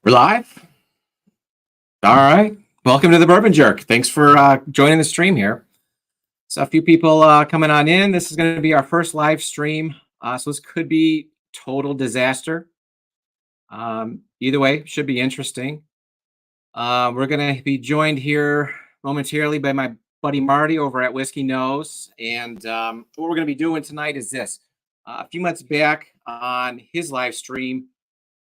We're live. All right. Welcome to the Bourbon Jerk. Thanks for joining the stream here. So a few people coming on in. This is going to be our first live stream. So this could be total disaster. Either way, should be interesting. We're going to be joined here momentarily by my buddy Marty over at Whiskey Knows. And what we're going to be doing tonight is this. A few months back on his live stream,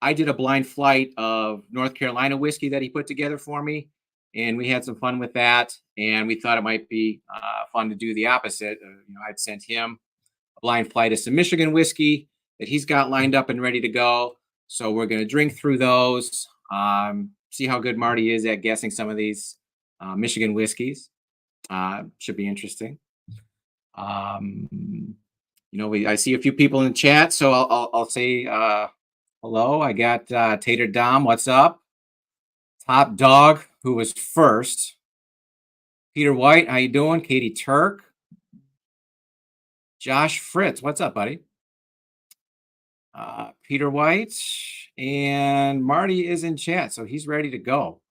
I did a blind flight of North Carolina whiskey that he put together for me, and we had some fun with that. And we thought it might be fun to do the opposite. I'd sent him a blind flight of some Michigan whiskey that he's got lined up and ready to go. So we're going to drink through those, see how good Marty is at guessing some of these Michigan whiskeys. Should be interesting. I see a few people in the chat, so I'll say hello. I got Tater Dom. What's up? Top Dog, who was first. Peter White, how you doing? Katie Turk. Josh Fritz, what's up, buddy? Peter White and Marty is in chat, so he's ready to go.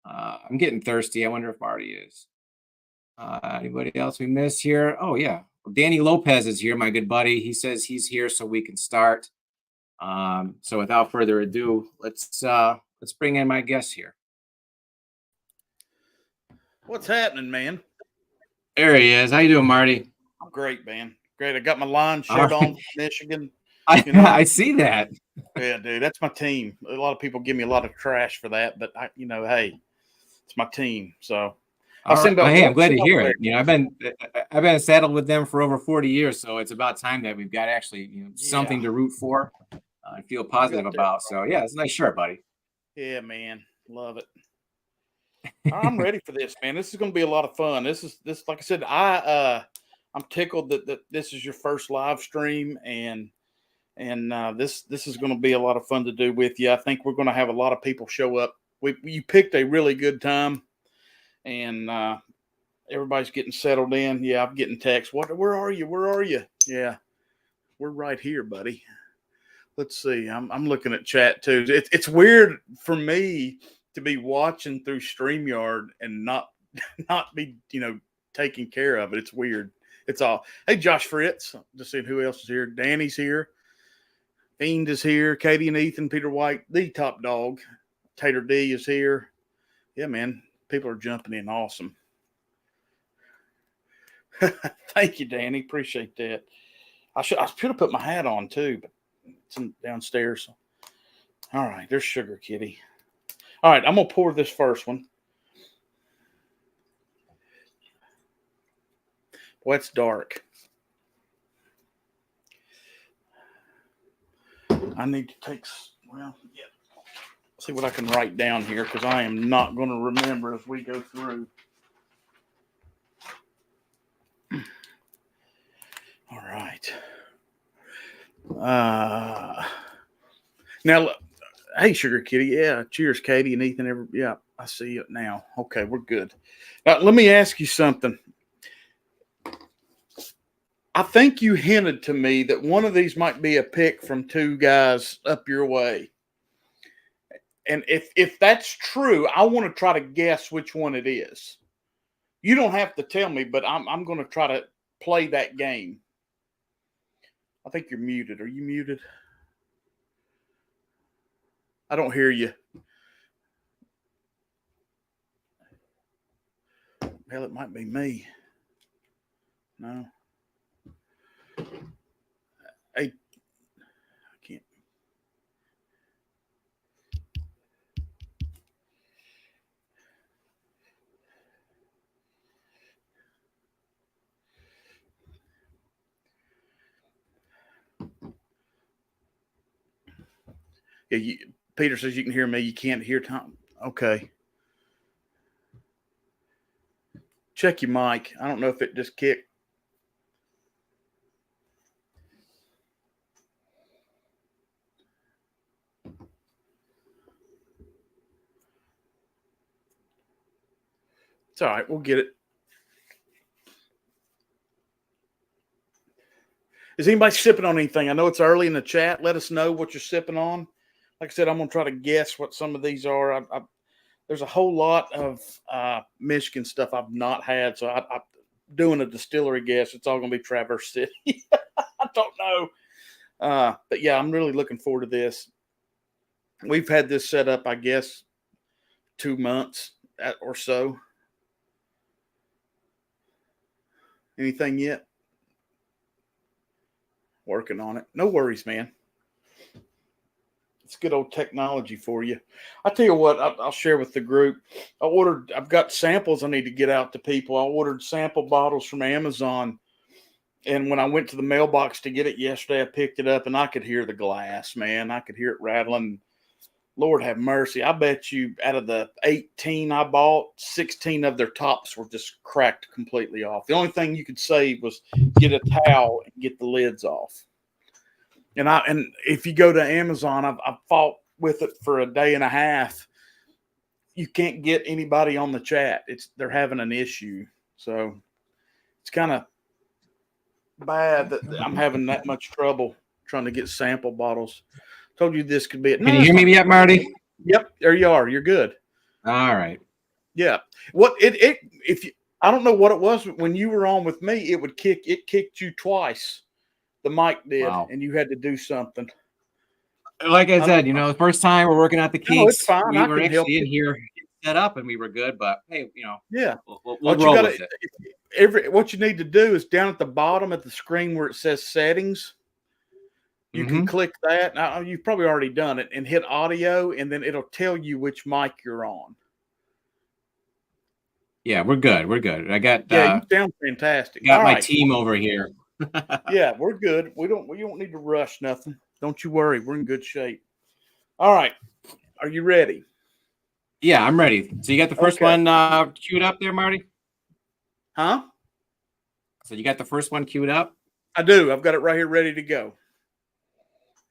I'm getting thirsty. I wonder if Marty is. Anybody else we missed here? Oh, yeah. Danny Lopez is here, my good buddy. He says he's here so we can start. So without further ado, let's bring in my guest here. What's happening, man? There he is. How you doing, Marty? I'm great, man. Great. I got my line shirt on, Michigan. I see that. Yeah, dude, that's my team. A lot of people give me a lot of trash for that, but hey, it's my team. So I'm glad to hear it. I've been saddled with them for over 40 years, so it's about time that we've got actually something to root for and feel positive about. So yeah, it's a nice shirt, buddy. Yeah, man, love it. I'm ready for this, man. This is going to be a lot of fun. This like I said, I'm tickled that this is your first live stream, and this is going to be a lot of fun to do with you. I think we're going to have a lot of people show up. You picked a really good time, and everybody's getting settled in. Yeah, I'm getting texts. Where are you? Where are you? Yeah, we're right here, buddy. Let's see. I'm looking at chat too. It's weird for me to be watching through StreamYard and not be taken care of it. It's weird. It's all. Hey, Josh Fritz. Just seeing who else is here. Danny's here. Fiend is here. Katie and Ethan. Peter White. The Top Dog. Tater D is here. Yeah, man. People are jumping in. Awesome. Thank you, Danny. Appreciate that. I should have put my hat on too, but it's downstairs. All right. There's Sugar Kitty. All right. I'm going to pour this first one. Boy, it's dark. I need to see what I can write down here because I am not going to remember as we go through. All right. Now, hey, Sugar Kitty. Yeah. Cheers, Katie and Ethan. Yeah, I see it now. Okay, we're good. Now, let me ask you something. I think you hinted to me that one of these might be a pick from two guys up your way. And if that's true, I want to try to guess which one it is. You don't have to tell me, but I'm going to try to play that game. I think you're muted. Are you muted? I don't hear you. Hell, it might be me. No. Hey, I can't. Yeah, Peter says you can hear me. You can't hear Tom. Okay. Check your mic. I don't know if it just kicked. It's all right. We'll get it. Is anybody sipping on anything? I know it's early in the chat. Let us know what you're sipping on. like I said, I'm gonna try to guess what some of these are. There's a whole lot of Michigan stuff I've not had, so I'm doing a distillery guess. It's all gonna be Traverse City. I don't know, but yeah, I'm really looking forward to this. We've had this set up, I guess, 2 months or so. Anything yet? Working on it. No worries, man. It's good old technology for you. I tell you what, I'll share with the group. I've got samples I need to get out to people. I ordered sample bottles from Amazon. And when I went to the mailbox to get it yesterday, I picked it up and I could hear the glass, man. I could hear it rattling. Lord have mercy. I bet you out of the 18 I bought, 16 of their tops were just cracked completely off. The only thing you could save was get a towel and get the lids off. And if you go to Amazon, I've fought with it for a day and a half. You can't get anybody on the chat. They're having an issue. So it's kind of bad that I'm having that much trouble trying to get sample bottles. Told you this could be it. Can you hear me yet, Marty? Yep, there you are. You're good. All right. Yeah. I don't know what it was when you were on with me, it kicked you twice. The mic did, wow. And you had to do something. Like I said, the first time we're working out the kinks, it's fine. we were actually in here set up and we were good, but hey, yeah, we'll roll with it. What you need to do is down at the bottom of the screen where it says settings. You can click that. Now, you've probably already done it and hit audio, and then it'll tell you which mic you're on. Yeah, we're good. We're good. I got you sound fantastic. Got my team over here. Yeah, we're good. We don't need to rush nothing. Don't you worry. We're in good shape. All right. Are you ready? Yeah, I'm ready. So you got the first one queued up there, Marty? Huh? So you got the first one queued up? I do. I've got it right here ready to go.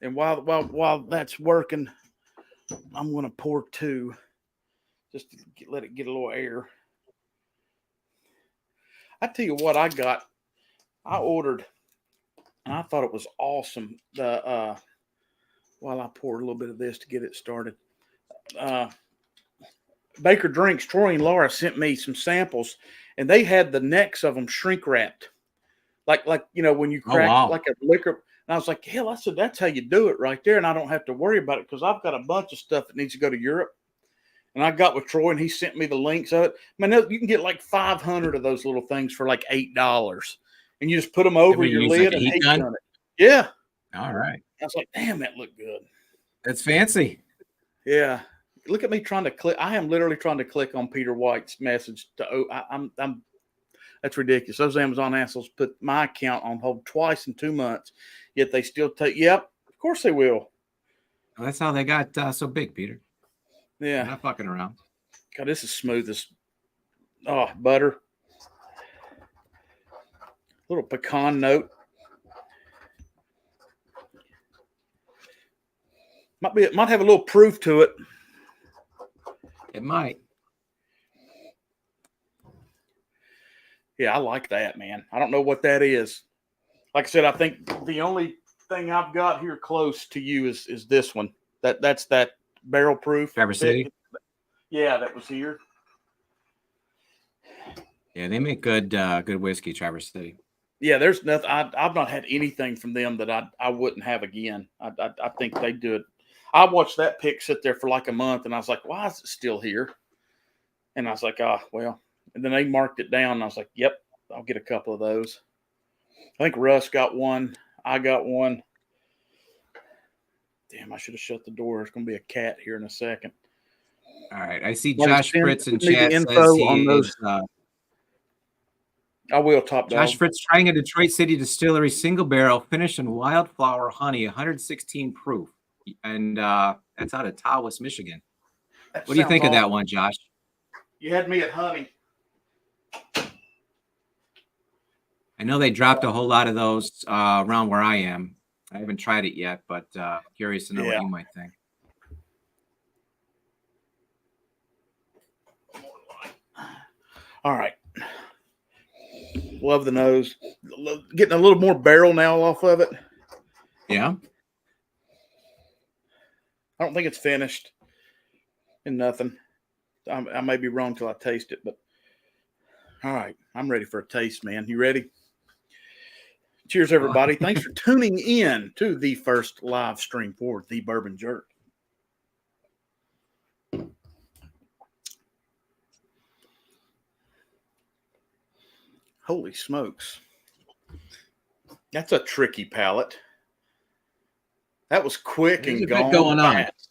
And while that's working, I'm going to pour two just to let it get a little air. I tell you what I got. I ordered, and I thought it was awesome. While I pour a little bit of this to get it started. Baker Drinks, Troy and Laura sent me some samples, and they had the necks of them shrink wrapped. Like when you crack like a liquor. And I was like, hell, I said, that's how you do it right there. And I don't have to worry about it because I've got a bunch of stuff that needs to go to Europe. And I got with Troy and he sent me the links of it. Man, you can get like 500 of those little things for like $8. And you just put them over your lid and heat gun it. Yeah. All right. I was like, damn, that looked good. That's fancy. Yeah. Look at me trying to click. I am literally trying to click on Peter White's message that's ridiculous. Those Amazon assholes put my account on hold twice in 2 months, yet they still take. Yep, of course they will. Well, that's how they got so big, Peter. Yeah, they're not fucking around. God, this is smooth as butter. Little pecan note. Might have a little proof to it. It might. Yeah, I like that, man. I don't know what that is. Like I said, I think the only thing I've got here close to you is this one. That's that barrel proof. Traverse City? Yeah, that was here. Yeah, they make good whiskey, Traverse City. Yeah, there's nothing. I've not had anything from them that I wouldn't have again. I think they do it. I watched that pick sit there for like a month, and I was like, why is it still here? And I was like, well. And then they marked it down, and I was like, yep, I'll get a couple of those. I think Russ got one. I got one. Damn, I should have shut the door. There's going to be a cat here in a second. All right. I see Josh Fritz in chat info says he on those. is, I will, top dog. Josh Fritz trying a Detroit City Distillery single barrel finished in wildflower honey, 116 proof. And that's out of Tawas, Michigan. What do you think of that one, Josh? You had me at honey. I know they dropped a whole lot of those around where I am. I haven't tried it yet, but curious to know what you might think. All right. Love the nose. Getting a little more barrel now off of it. Yeah. I don't think it's finished and nothing. I may be wrong till I taste it, but all right, I'm ready for a taste, man. You ready? Cheers, everybody. Thanks for tuning in to the first live stream for the Bourbon Jerk. Holy smokes. That's a tricky palate. That was quick There's and a bit gone going on. fast.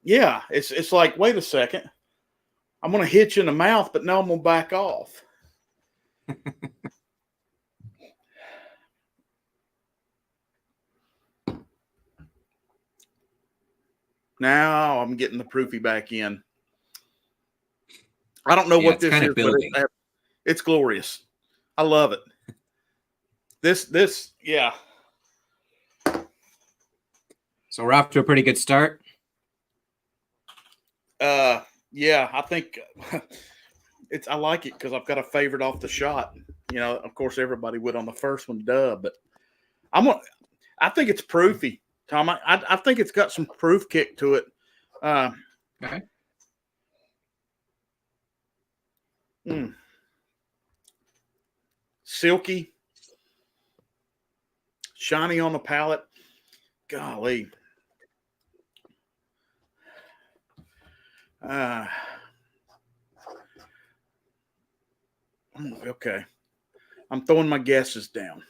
Yeah, it's like, wait a second. I'm going to hit you in the mouth, but now I'm going to back off. Now I'm getting the proofy back in. I don't know what this is, but it's glorious. I love it. This, yeah. So we're off to a pretty good start. Yeah, I think I like it because I've got a favorite off the shot. You know, of course, everybody would on the first one, duh. But I think it's proofy, Tom. I think it's got some proof kick to it. Okay. Silky, shiny on the palate. Golly. Okay. I'm throwing my guesses down.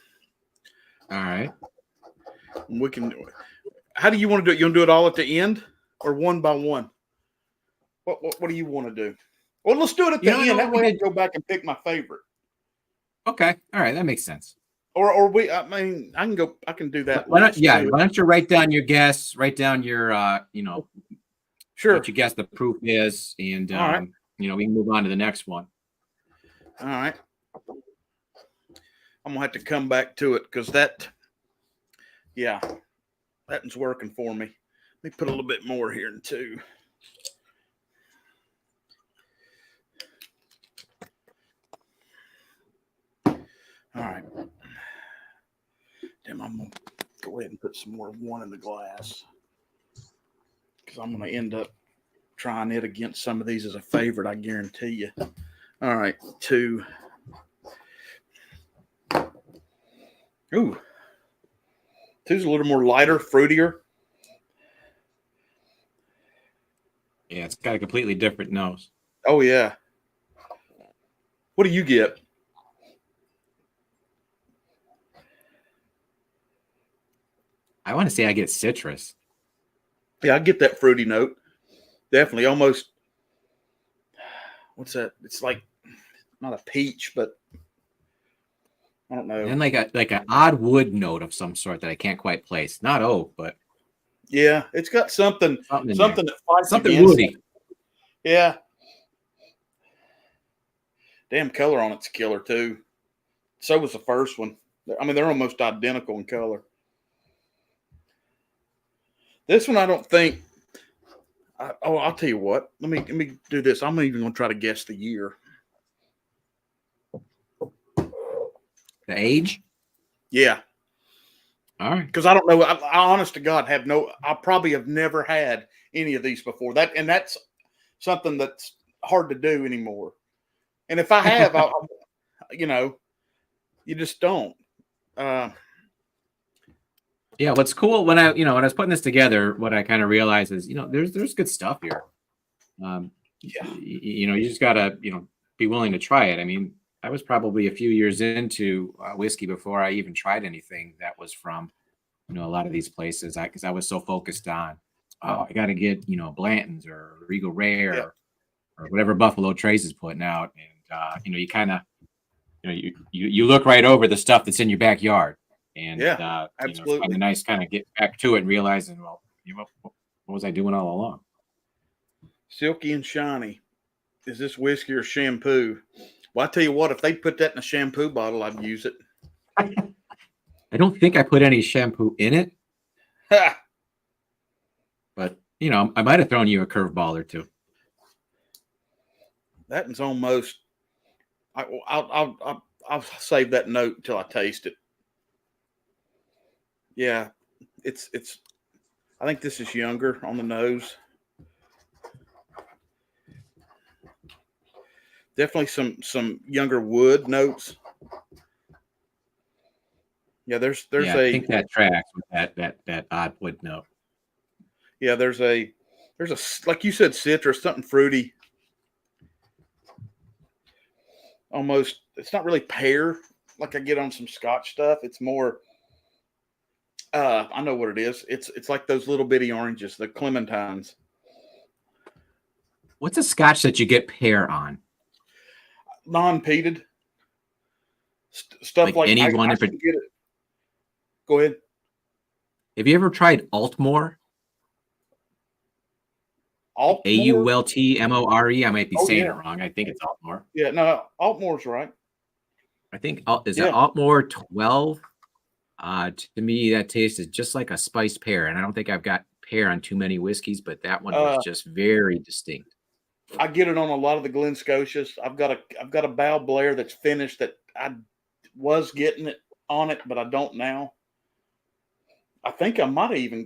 All right. We can. How do you want to do it? You want to do it all at the end or one by one? What do you want to do? Well, let's do it at the end. That way I can go back and pick my favorite. Okay. All right. That makes sense. Or we. I mean, I can do that. Why don't you write down your guess? Write down your sure, what you guess the proof is, and right. we can move on to the next one. All right. I'm gonna have to come back to it because that one's working for me. Let me put a little bit more here in two. All right. Damn, I'm gonna go ahead and put some more of one in the glass because I'm gonna end up trying it against some of these as a favorite. I guarantee you. All right, two. Ooh, two's a little more lighter, fruitier. Yeah, it's got a completely different nose. Oh yeah. What do you get? I want to say I get citrus. Yeah, I get that fruity note. Definitely, almost. What's that? It's like not a peach, but I don't know. And like an odd wood note of some sort that I can't quite place. Not oak, but yeah, it's got something that fights something woody. It. Yeah. Damn, color on it's killer too. So was the first one. I mean, they're almost identical in color. This one, I don't think. I'll tell you what. Let me do this. I'm even going to try to guess the year. The age? Yeah. All right. Because I don't know. I honest to God I probably have never had any of these before. That's something that's hard to do anymore. And if I have, you just don't. Yeah, what's cool when I was putting this together, what I kind of realized is, there's good stuff here. You just gotta, be willing to try it. I mean, I was probably a few years into whiskey before I even tried anything that was from, a lot of these places. Because I was so focused on, I got to get, Blanton's or Regal Rare or whatever Buffalo Trace is putting out, and you kind of, you look right over the stuff that's in your backyard. And absolutely, it's kind of nice kind of get back to it and realizing, well, what was I doing all along? Silky and shiny. Is this whiskey or shampoo? Well, I tell you what, if they put that in a shampoo bottle, I'd use it. I don't think I put any shampoo in it. But, I might have thrown you a curveball or two. That one's almost. I'll save that note until I taste it. Yeah, it's I think this is younger on the nose. Definitely some younger wood notes. Yeah, there's Yeah, I a think that tracks with that odd wood note. yeah, there's a like you said, citrus, something fruity. Almost, it's not really pear like I get on some Scotch stuff. It's more I know what it is. It's like those little bitty oranges, the clementines. What's a Scotch that you get pear on? Non-peated stuff Like like any one I in should particular? get it. Go ahead. Have you ever tried Altmore? Like Altmore. Altmore? I might be Oh saying it yeah, wrong. I think it's Altmore. yeah. No, Altmore's right. I think is it Yeah. Altmore 12? To me, that tasted just like a spiced pear, and I don't think I've got pear on too many whiskeys, but that one was Uh, just very distinct. I get it on a lot of the Glen Scotias. I've got a Bow Blair that's finished that I was getting it on it, but I don't now. I think I might have even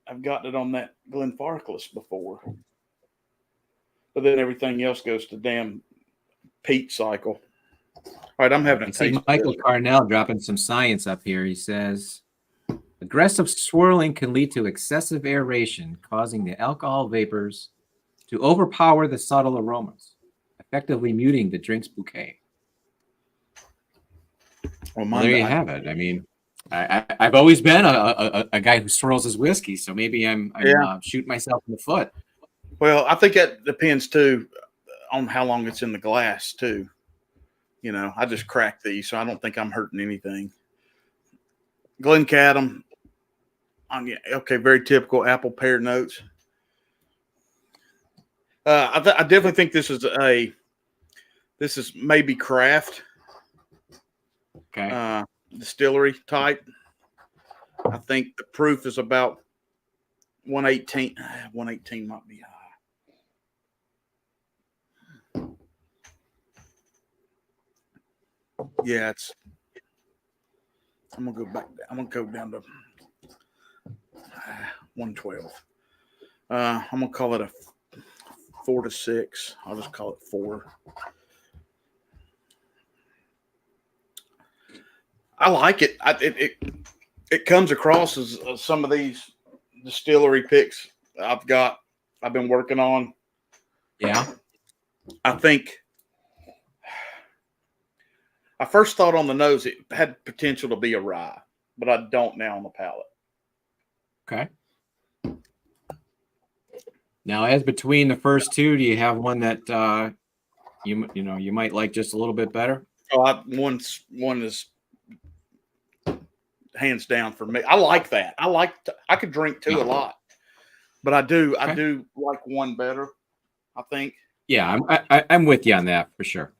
I've gotten it on that Glenfarclas before. But then everything else goes to damn peat cycle. All right, I'm having I a see taste of Michael this. Carnell dropping some science up here. He says aggressive swirling can lead to excessive aeration, causing the alcohol vapors to overpower the subtle aromas, effectively muting the drink's bouquet. Well, there you have it. I mean, I've always been a guy who swirls his whiskey, so maybe I'm Yeah. shooting myself in the foot. Well, I think that depends too on how long it's in the glass too. You know, I just cracked these, so I don't think I'm hurting anything. Glencadam, yeah, okay, very typical apple pear notes. I definitely think this is maybe craft Okay. distillery type. I think the proof is about 118. 118 might be high. Yeah, it's. I'm gonna go back. I'm gonna go down to 112. I'm gonna call it a 4 to 6. I'll just call it 4. I like it. It comes across as some of these distillery picks I've been working on. Yeah. I think I first thought on the nose it had potential to be a rye, but I don't now on the palate. Okay. Now, as between the first two, do you have one that you might like just a little bit better? Oh, one is hands down for me. I like that. I could drink two a lot, but I do like one better. I think. Yeah, I'm with you on that for sure.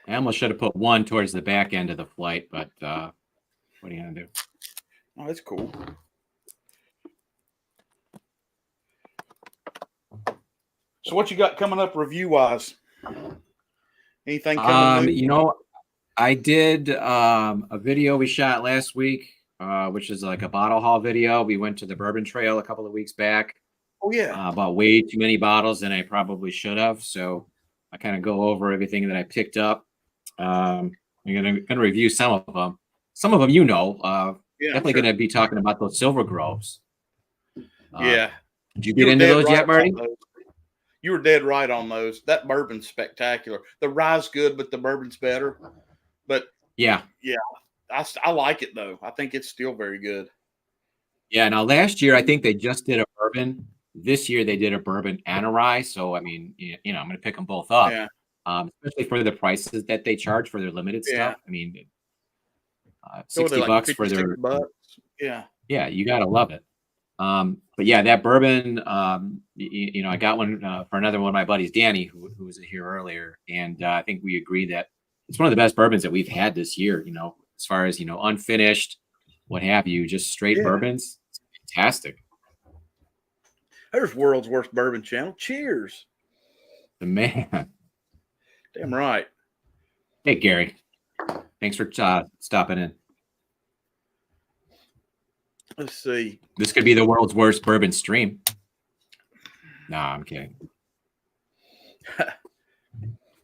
I almost should have put one towards the back end of the flight, but what are you gonna do? Oh, that's cool. So, what you got coming up review wise? Anything coming new? I did a video we shot last week, which is like a bottle haul video. We went to the Bourbon Trail a couple of weeks back. Oh yeah, Bought way too many bottles than I probably should have. So I kind of go over everything that I picked up. I'm gonna review some of them. Some of them, yeah, definitely sure. gonna be talking about those silver groves. Yeah, Did you get into those yet, Marty? You were dead right on those. That bourbon's spectacular. The rye's good, but the bourbon's better. But Yeah. I like it though. I think it's still very good. Yeah. Now last year, I think they just did a bourbon. This year they did a bourbon and a rye. So I mean, I'm going to pick them both up, Yeah, especially for the prices that they charge for their limited yeah. stuff. I mean, So they're like $60 for 56 their. bucks. Yeah, You got to love it. But yeah, that bourbon, I got one for another one of my buddies, Danny, who was here earlier, and I think we agree that it's one of the best bourbons that we've had this year. As far as unfinished, what have you, just straight yeah. bourbons, it's fantastic. There's World's Worst Bourbon Channel. Cheers. The man. Damn right. Hey Gary, thanks for stopping in. Let's see. This could be the world's worst bourbon stream. Nah, I'm kidding.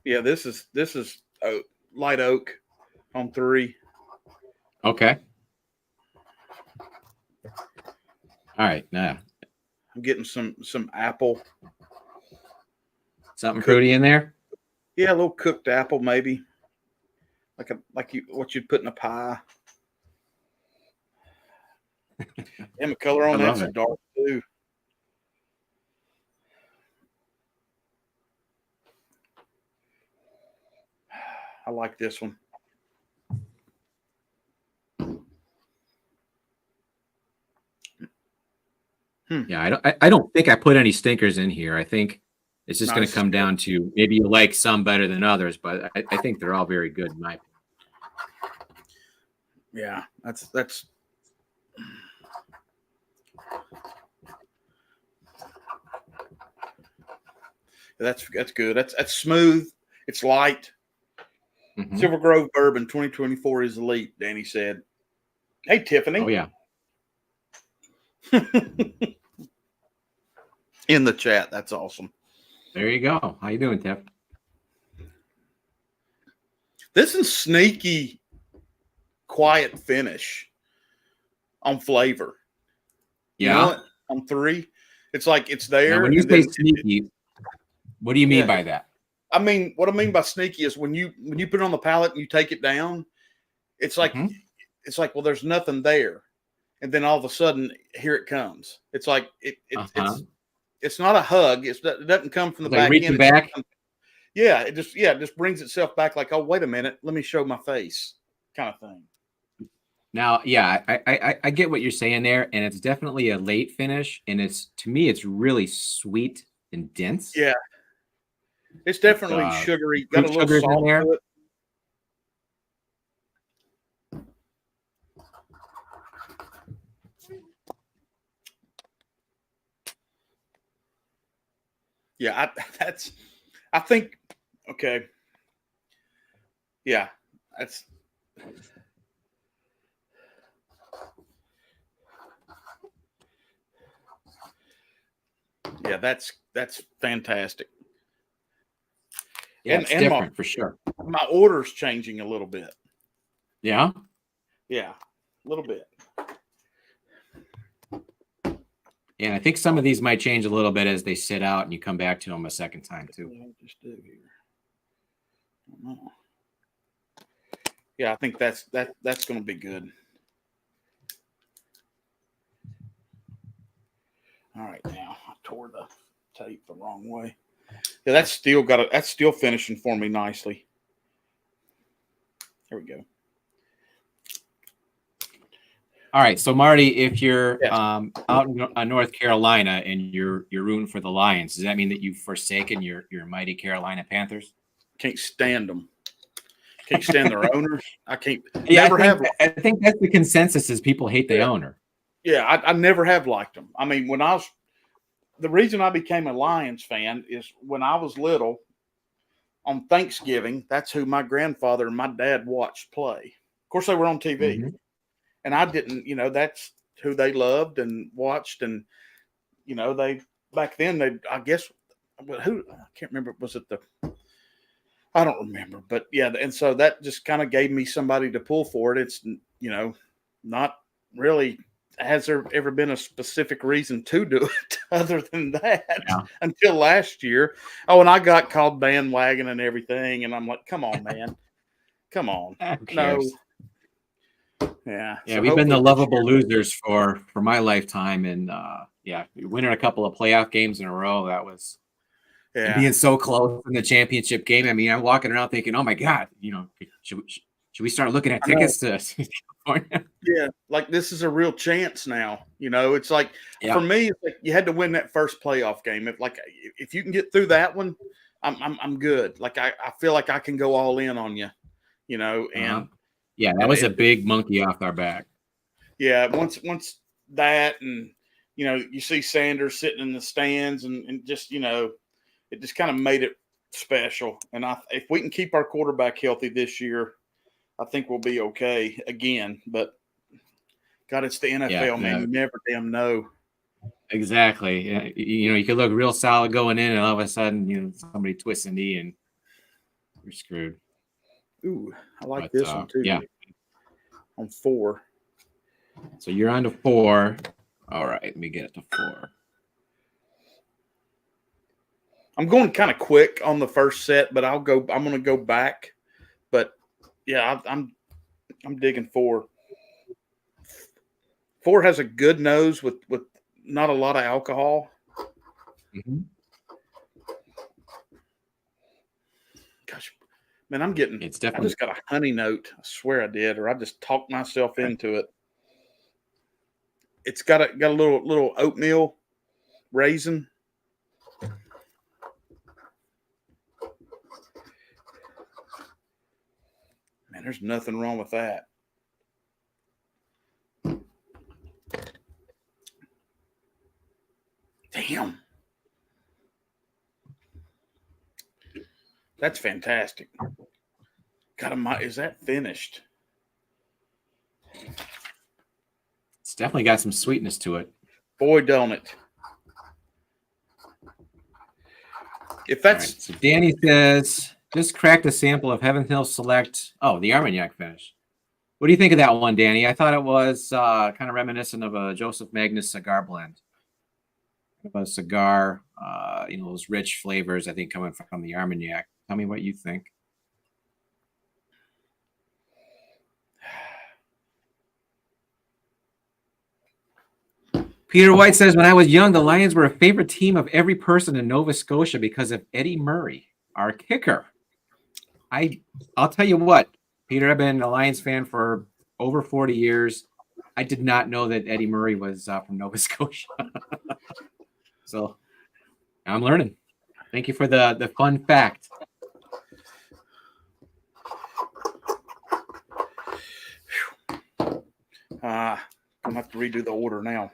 Yeah, this is light oak on 3. Okay. All right. Nah. I'm getting some apple. Something fruity in there? Yeah, a little cooked apple maybe. What you'd put in a pie. And the color on that's dark too. I like this one. Yeah, I don't think I put any stinkers in here. I think it's just going to come down to maybe you like some better than others, but I think they're all very good in my opinion. Yeah, that's good. That's smooth. It's light. Mm-hmm. Silver Grove Bourbon 2024 is elite, Danny said. Hey, Tiffany. Oh, yeah. In the chat. That's awesome. There you go. How you doing, Tiff? This is sneaky, quiet finish on flavor. Yeah. You know what? On 3. It's like it's there. Now, when you say sneaky, what do you mean by that? I mean, what I mean by sneaky is when you put it on the palate and you take it down, it's like it's like, well, there's nothing there. And then all of a sudden, here it comes. It's like it's not a hug. It doesn't come from the back end. Back. It just brings itself back like, oh, wait a minute, let me show my face, kind of thing. Now, yeah, I get what you're saying there, and it's definitely a late finish, and to me it's really sweet and dense. Yeah, it's definitely sugary. Got a little salt in there. To it. Yeah, I think, okay. Yeah, that's. Yeah, that's fantastic. Yeah, it's different for sure. My order's changing a little bit. Yeah? Yeah, a little bit. And I think some of these might change a little bit as they sit out and you come back to them a second time too. Yeah, I think that's going to be good. All right, now I tore the tape the wrong way. Yeah, that's still finishing for me nicely. There we go. All right, so Marty, if you're out in North Carolina and you're rooting for the Lions, does that mean that you've forsaken your mighty Carolina Panthers? Can't stand them. Can't stand their owner. I can't. Yeah, I think that's the consensus is people hate the owner. Yeah, I never have liked them. I mean, the reason I became a Lions fan is when I was little, on Thanksgiving, that's who my grandfather and my dad watched play. Of course, they were on TV. Mm-hmm. And I didn't, that's who they loved and watched. And, back then, I guess, I can't remember, I don't remember. But, yeah, and so that just kind of gave me somebody to pull for it. It's, not really, has there ever been a specific reason to do it other than that until last year? Oh, and I got called bandwagon and everything. And I'm like, come on, man. Come on. No. Yeah. Yeah, so we've been the lovable losers for my lifetime. And winning a couple of playoff games in a row, that was being so close in the championship game. I mean, I'm walking around thinking, oh my God, should we start looking at tickets to California? Yeah, like this is a real chance now. It's like for me, it's like you had to win that first playoff game. If you can get through that one, I'm good. Like I feel like I can go all in on you, and yeah, that was a big monkey off our back. Yeah, once that, and you see Sanders sitting in the stands, and just it just kind of made it special. And if we can keep our quarterback healthy this year, I think we'll be okay again. But God, it's the NFL, Yeah, man. no. You never damn know. Exactly. Yeah, you could look real solid going in, and all of a sudden, somebody twists a knee and you're screwed. Ooh, I like But this one too. yeah. On 4. So you're on to 4. All right, let me get it to 4. I'm going kind of quick on the first set, but I'm going to go back. But yeah, I'm digging 4. 4 has a good nose with not a lot of alcohol. Mm-hmm. Gosh, man, I just got a honey note. I swear I did, or I just talked myself into it. It's got a little oatmeal raisin. Man, there's nothing wrong with that. Damn. That's fantastic. God, is that finished? It's definitely got some sweetness to it. Boy, don't it. If that's right, so Danny says, just cracked a sample of Heaven Hill Select. Oh, the Armagnac finish. What do you think of that one, Danny? I thought it was kind of reminiscent of a Joseph Magnus cigar blend. A cigar, those rich flavors, I think, coming from the Armagnac. Tell me what you think. Peter White says, when I was young, the Lions were a favorite team of every person in Nova Scotia because of Eddie Murray, our kicker. I'll tell you what, Peter, I've been a Lions fan for over 40 years. I did not know that Eddie Murray was from Nova Scotia. So I'm learning. Thank you for the fun fact. I'm going to have to redo the order now.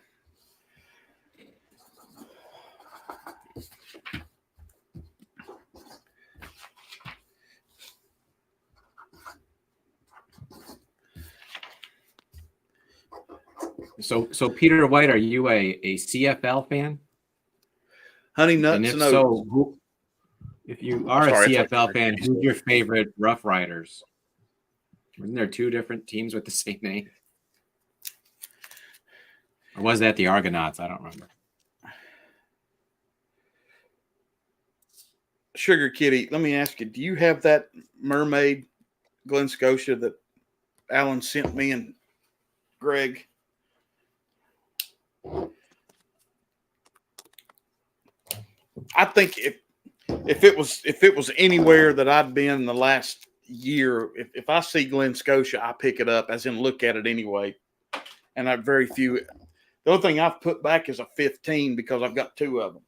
So Peter White, are you a CFL fan? Honey Nuts and if and so, if you are a CFL fan, who's your favorite Rough Riders? Wasn't there 2 different teams with the same name? Or was that the Argonauts? I don't remember. Sugar Kitty, let me ask you, do you have that Mermaid Glen Scotia that Alan sent me and Greg? I think if it was anywhere that I'd been in the last year, if I see Glen Scotia, I pick it up, as in look at it anyway. And I very few. The only thing I've put back is a 15 because I've got 2 of them.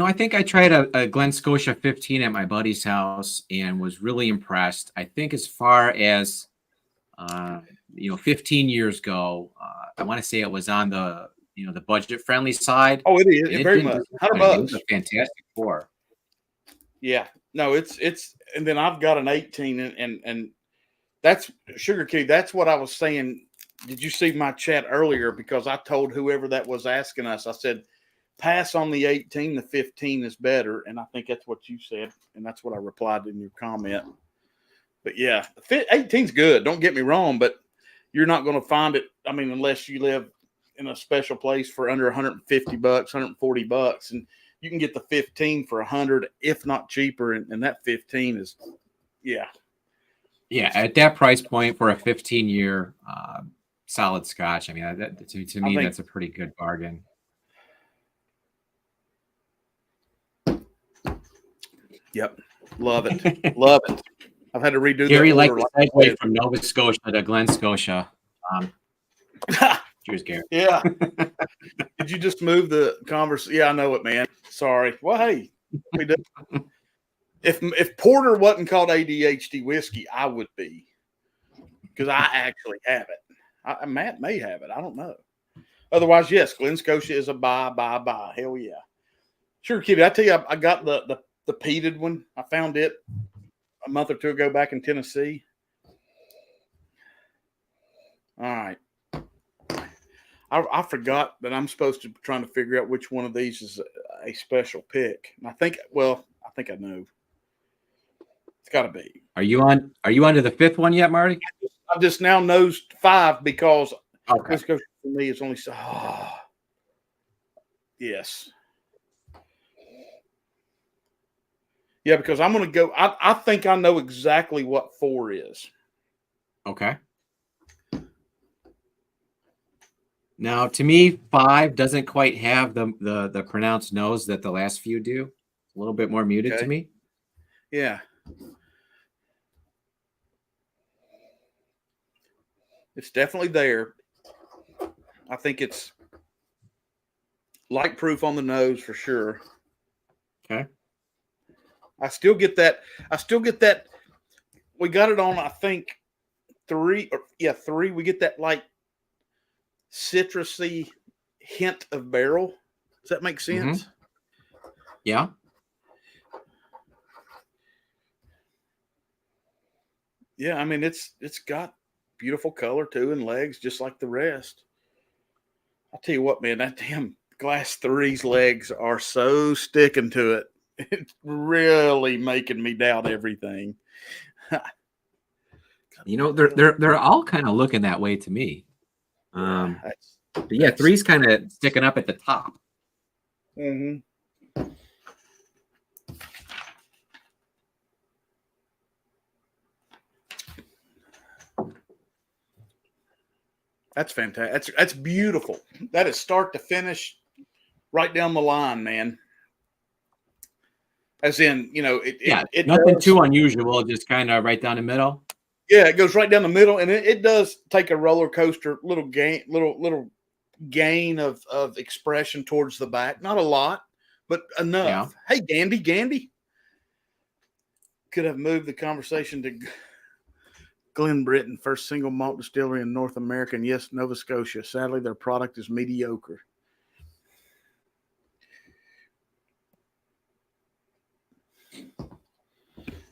I think I tried a Glen Scotia 15 at my buddy's house and was really impressed. I think as far as 15 years ago, I want to say it was on the the budget friendly side. Oh, it is very much. $100. It was a fantastic pour. Yeah, no, it's and then I've got an 18 and that's Sugar Kitty. That's what I was saying. Did you see my chat earlier? Because I told whoever that was asking us, I said, pass on the 18, the 15 is better. And I think that's what you said. And that's what I replied in your comment. But yeah, 18's good. Don't get me wrong, but you're not going to find it. I mean, unless you live in a special place for under $150, $140, and you can get the 15 for 100, if not cheaper. And that 15 is, yeah. Yeah, at that price point for a 15-year solid Scotch, I mean, to me, that's a pretty good bargain. Yep, love it, love it. I've had to redo. Gary liked the segue from Nova Scotia to Glen Scotia. Cheers, Gary. Yeah. Did you just move the conversation? Yeah, I know it, man. Sorry. Well, hey, we do. If Porter wasn't called ADHD whiskey, I would be, because I actually have it. Matt may have it. I don't know. Otherwise, yes, Glen Scotia is a buy. Hell yeah. Sure, Kitty. I tell you, I got the peated one. I found it a month or 2 ago back in Tennessee. All right. I forgot that I'm supposed to be trying to figure out which one of these is a special pick. And I think I know. It's got to be. Are you on to the fifth one yet, Marty? I just now knows 5 because Okay. this goes for me. It's only yes. Yeah, because I'm going to go. I think I know exactly what 4 is. Okay. Now, to me, 5 doesn't quite have the pronounced nose that the last few do. A little bit more muted to me. Yeah. It's definitely there. I think it's light proof on the nose for sure. Okay. I still get that. We got it on, I think, 3. 3. We get that like citrusy hint of barrel. Does that make sense? Mm-hmm. Yeah. Yeah, I mean it's got beautiful color too and legs just like the rest. I'll tell you what, man, that damn Glass 3's legs are so sticking to it. It's really making me doubt everything. They're all kind of looking that way to me. Yeah, but yeah, 3's kind of sticking up at the top. Mm-hmm. That's fantastic. That's beautiful. That is start to finish, right down the line, man. As in, it nothing does, too unusual, just kind of right down the middle. Yeah, it goes right down the middle, and it does take a roller coaster, little gain of expression towards the back. Not a lot, but enough. Yeah. Hey, Gandy. Could have moved the conversation to Glen Britton, first single malt distillery in North America, and yes, Nova Scotia. Sadly, their product is mediocre.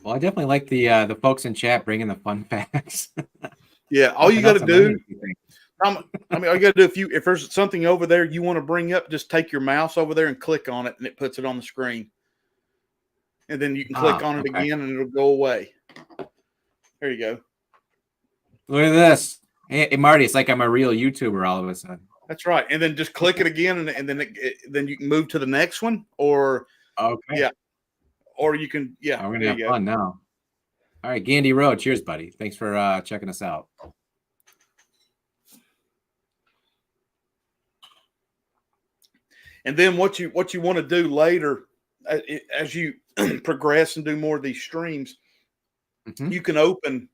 Well, I definitely like the folks in chat bringing the fun facts. Yeah, all you got to do. All you got to do if there's something over there you want to bring up, just take your mouse over there and click on it, and it puts it on the screen. And then you can click on it again, and it'll go away. There you go. Look at this. Hey, Marty, it's like I'm a real YouTuber all of a sudden. That's right. And then just click it again, and then you can move to the next one, or okay, or you can we're gonna have fun now. All right, Gandy Road. Cheers, buddy. Thanks for checking us out. And then what you want to do later, as you progress and do more of these streams, you can open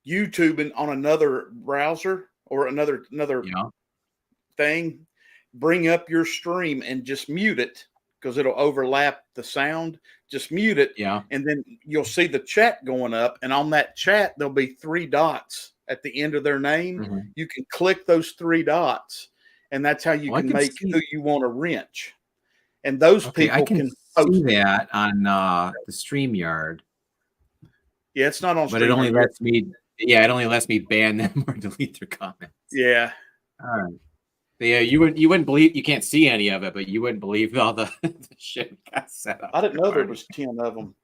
YouTube on another browser or another thing, bring up your stream and just mute it because it'll overlap the sound. Just mute it, and then you'll see the chat going up, and on that chat there'll be 3 dots at the end of their name. You can click those 3 dots, and that's how you can make who you want to wrench. And those people can see that on the StreamYard. Yeah, it's not on but it only lets me. Yeah, it only lets me ban them or delete their comments. Yeah. All right. So yeah, you wouldn't believe, you can't see any of it, but you wouldn't believe all the shit got set up. I didn't know there was 10 of them.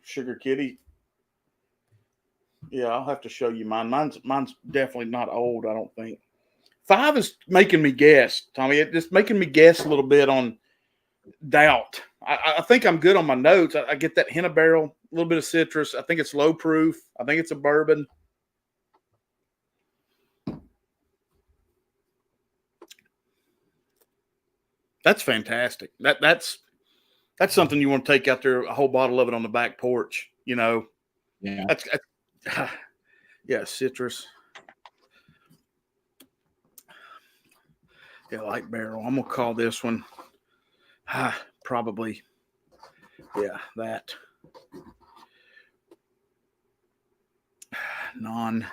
Sugar Kitty. Yeah, I'll have to show you mine. Mine's definitely not old, I don't think. 5 is making me guess, Tommy. It's just making me guess a little bit on doubt. I think I'm good on my notes. I get that hint of barrel, a little bit of citrus. I think it's low proof. I think it's a bourbon. That's fantastic. That's something you want to take out there, a whole bottle of it on the back porch, Yeah. That's yeah, citrus. Yeah, light barrel. I'm gonna call this one probably. Yeah, that non.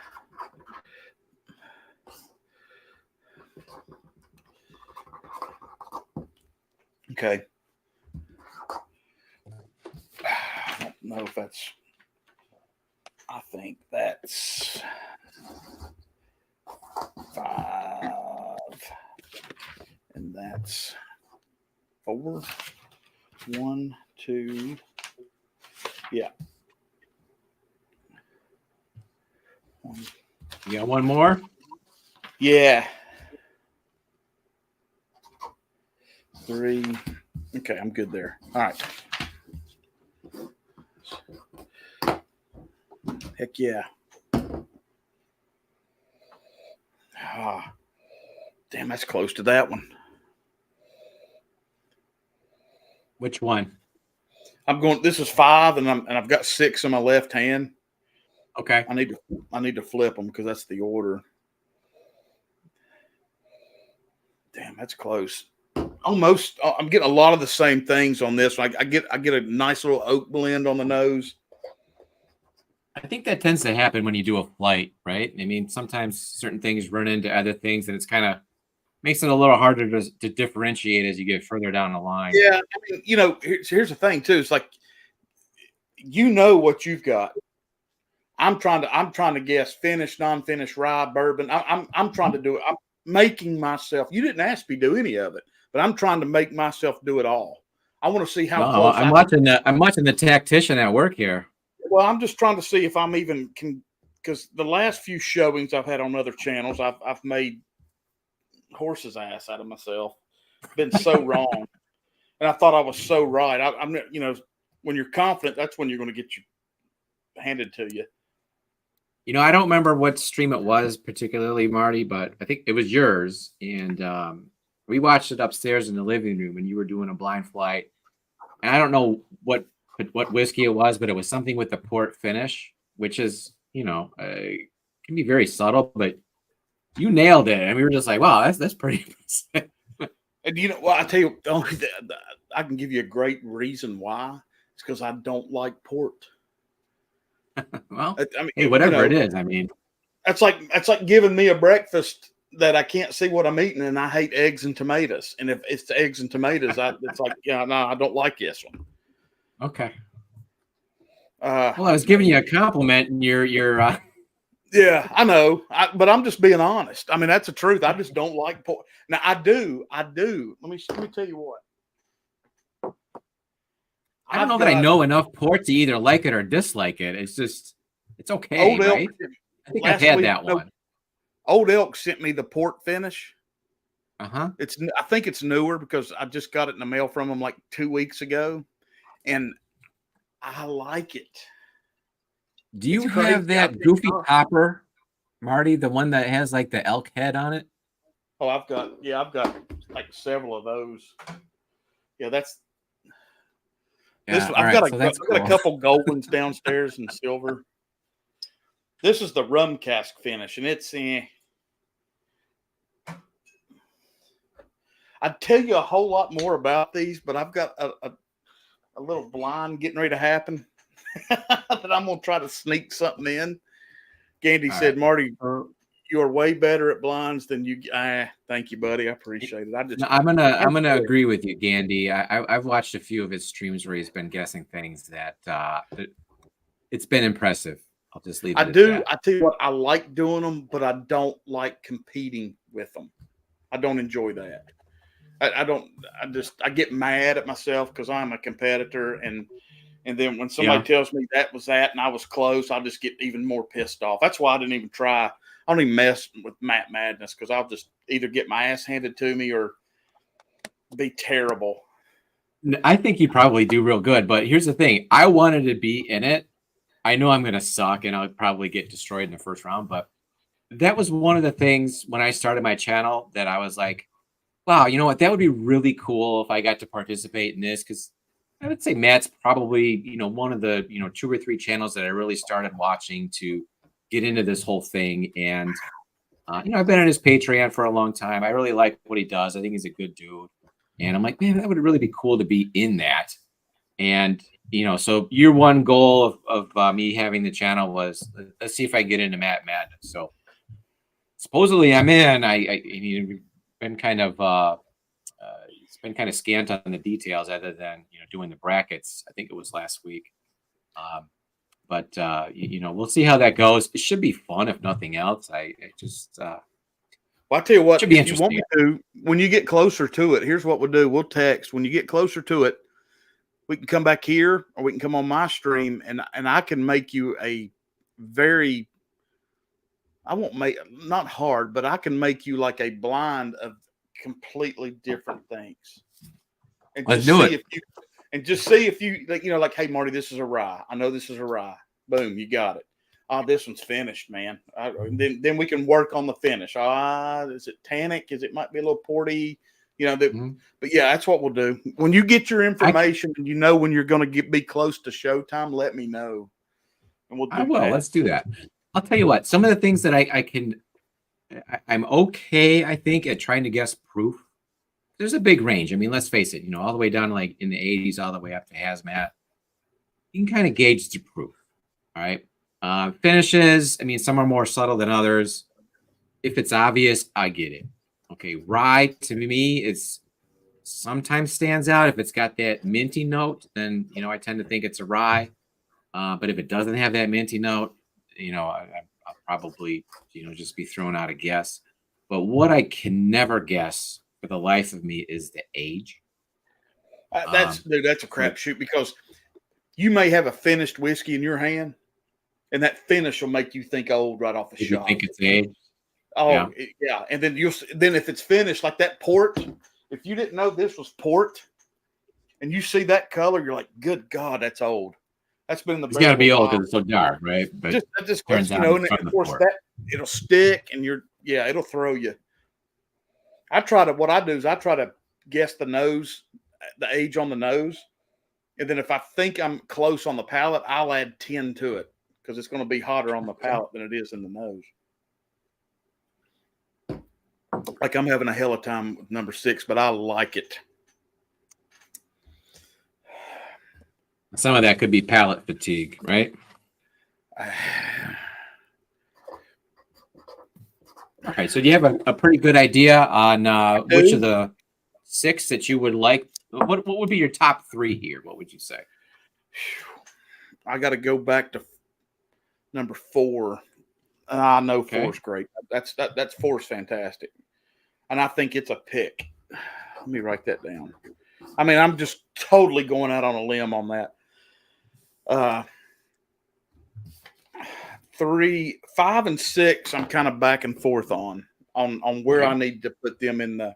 Okay. I don't know if that's. I think that's. 5. And that's 4. 1, 2. Yeah. You got one more? Yeah. 3. Okay, I'm good there. All right. Heck yeah. Ah, damn, that's close to that one. Which one? I'm going. This is 5, and I've got 6 in my left hand. Okay. I need to flip them because that's the order. Damn, that's close. Almost. I'm getting a lot of the same things on this. I get a nice little oak blend on the nose. I think that tends to happen when you do a flight, right? I mean, sometimes certain things run into other things, and it's kind of makes it a little harder to differentiate as you get further down the line. Yeah, I mean, you know, here's the thing too. It's like, you know what you've got. I'm trying to guess finished, non-finished rye, bourbon. I'm trying to do it. I'm making myself. You didn't ask me to do any of it, but I'm trying to make myself do it all. I want to see how No, close. I'm watching the tactician at work here. Well, I'm just trying to see if I'm even can, because the last few showings I've had on other channels, I've made horse's ass out of myself. Been so wrong, and I thought I was so right. I'm, you know, when you're confident, that's when you're going to get you handed to you. You know, I don't remember what stream it was particularly, Marty, but I think it was yours, and we watched it upstairs in the living room, and you were doing a blind flight. And I don't know what whiskey it was, but it was something with the port finish, which is, you know, can be very subtle, but you nailed it, and we were just like, wow, that's pretty impressive. And you know, well, I tell you, I can give you a great reason why. It's because I don't like port. Well, I mean, hey, whatever you know, it is, I mean, that's like giving me a breakfast that I can't see what I'm eating, and I hate eggs and tomatoes. And if it's eggs and tomatoes, it's like, yeah, no, I don't like this one. okay. Well, I was giving you a compliment, and you're yeah, I know, but I'm just being honest. I mean, that's the truth. I just don't like pork. Now, I do. Let me tell you what. I don't know that I know enough port to either like it or dislike it. It's just, it's okay, Old Elk, right? I think I've had that one. Old Elk sent me the port finish. Uh-huh. I think it's newer because I just got it in the mail from them like 2 weeks ago, and I like it. Do you have that goofy copper, Marty? The one that has like the elk head on it? Oh, I've got like several of those. Yeah, that's this. Yeah, I've got cool. a couple gold ones downstairs and silver. This is the rum cask finish, and it's I'd tell you a whole lot more about these, but I've got a little blind getting ready to happen that I'm going to try to sneak something in. Gandy said, right. Marty, you are way better at blinds than you. Thank you, buddy. I appreciate it. I'm gonna agree with you, Gandy. I've watched a few of his streams where he's been guessing things that it's been impressive. I'll just leave it at that. I tell you what, I like doing them, but I don't like competing with them. I don't enjoy that. I get mad at myself because I'm a competitor, and then when somebody tells me that was that and I was close, I'll just get even more pissed off. That's why I didn't even try. I don't even mess with Matt Madness, because I'll just either get my ass handed to me or be terrible. I think you probably do real good, but here's the thing. I wanted to be in it. I know I'm going to suck and I'll probably get destroyed in the first round, but that was one of the things when I started my channel that I was like, wow, you know what? That would be really cool if I got to participate in this, because I would say Matt's probably, you know, one of the, you know, 2 or 3 channels that I really started watching to get into this whole thing. And, you know, I've been on his Patreon for a long time. I really like what he does. I think he's a good dude. And I'm like, man, that would really be cool to be in that. And, you know, so year one goal of me having the channel was, let's see if I get into Matt Madness. So supposedly I'm in. I've been kind of, it's been kind of scant on the details other than, you know, doing the brackets. I think it was last week. But you know, we'll see how that goes. It should be fun, if nothing else. I just, Well, I tell you what, Should be if you want interesting. me to, when you get closer to it, here's what we'll do. We'll text. When you get closer to it, we can come back here or we can come on my stream and I can make you a very, I won't make, not hard, but I can make you like a blind of completely different things. And Let's just do see it. if you, and just see if you, like, you know, like, hey, Marty, this is a rye. I know this is a rye. Boom, you got it. Oh, this one's finished, man. Then we can work on the finish. Is it tannic? Is it might be a little porty? You know, but yeah, that's what we'll do. When you get your information and you know when you're going to be close to showtime, let me know. And we'll do I will. that. Let's do that. I'll tell you what, some of the things that I'm okay, I think, at trying to guess proof. There's a big range. I mean, let's face it, all the way down like in the 80s, all the way up to hazmat. You can kind of gauge the proof. All right. Finishes, I mean, some are more subtle than others. If it's obvious, I get it. Okay. Rye, to me, it's sometimes stands out. If it's got that minty note, then, I tend to think it's a rye. But if it doesn't have that minty note, I'll probably, just be throwing out a guess. But what I can never guess for the life of me is the age. That's a crapshoot because you may have a finished whiskey in your hand, and that finish will make you think old right off the shot. You think it's age? Oh, yeah. And then then if it's finished like that port, if you didn't know this was port, and you see that color, you're like, good God, that's old. That's been in the. It's got to be old because it's so dark, right? But just and of course that it'll stick, and it'll throw you. What I do is I try to guess the nose, the age on the nose, and then if I think I'm close on the palate, I'll add 10 to it because it's going to be hotter on the palate than it is in the nose. Like I'm having a hell of a time with number 6, but I like it. Some of that could be palate fatigue, right? All right. So do you have a pretty good idea on which of the 6 that you would like? What would be your top 3 here? What would you say? I got to go back to number 4. I know 4 is great. That's 4 is fantastic, and I think it's a pick. Let me write that down. I mean, I'm just totally going out on a limb on that. 3, 5, and 6, I'm kind of back and forth on where I need to put them in the.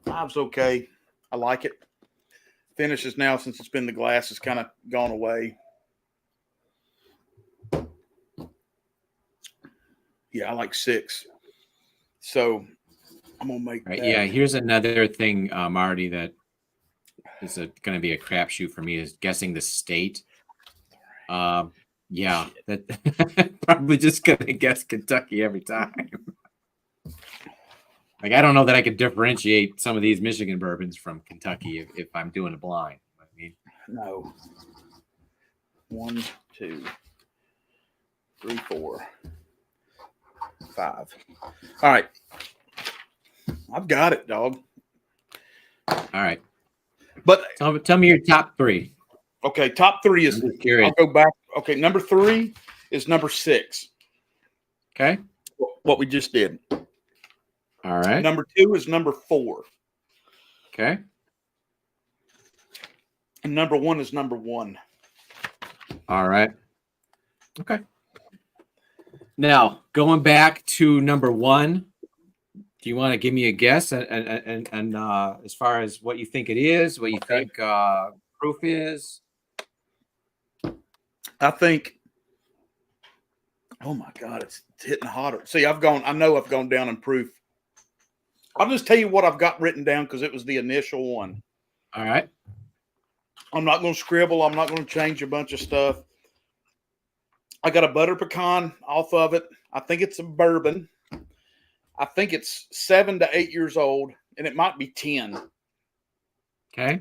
Five's okay. I like it. Finishes now, since it's been the glass, has kind of gone away. Yeah, I like 6. So I'm gonna make that. Yeah, here's another thing, Marty, that is going to be a crapshoot for me is guessing the state. Yeah, that probably just going to guess Kentucky every time. Like, I don't know that I could differentiate some of these Michigan bourbons from Kentucky if I'm doing a blind. I mean, no. 1, 2, 3, 4, 5. All right. I've got it, dog. All right. But tell me your top 3. Okay, top 3 is. I'll go back. Okay, number 3 is number 6. Okay. What we just did. All right. Number 2 is number 4. Okay. And number 1 is number 1. All right. Okay. Now, going back to number 1, do you want to give me a guess and as far as what you think it is, what you think proof is? I think. Oh my God, it's hitting hotter. See, I know I've gone down in proof. I'll just tell you what I've got written down because it was the initial one. All right. I'm not going to scribble. I'm not going to change a bunch of stuff. I got a butter pecan off of it. I think it's a bourbon. I think it's 7 to 8 years old, and it might be 10. Okay.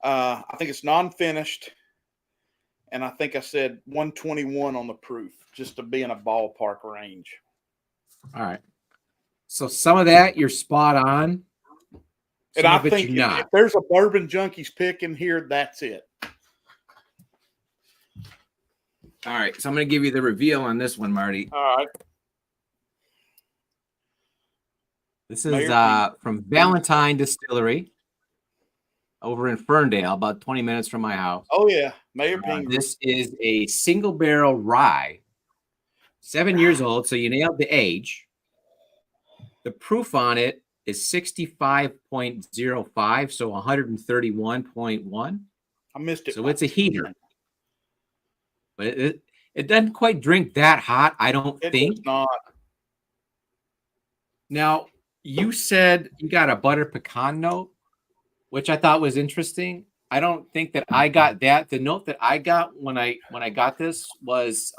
I think it's non-finished, and I think I said 121 on the proof, just to be in a ballpark range. All right. So some of that you're spot on. And I think if there's a bourbon junkie's pick in here, that's it. All right, so I'm going to give you the reveal on this one, Marty. All right. This is from Valentine Distillery over in Ferndale, about 20 minutes from my house. Oh, yeah. Mayor Pingree. This is a single barrel rye, 7 years old, so you nailed the age. The proof on it is 65.05, so 131.1. I missed it. So it's a heater. But it doesn't quite drink that hot, I don't think. Does not. Now, you said you got a butter pecan note, which I thought was interesting. I don't think that I got that. The note that I got when I got this was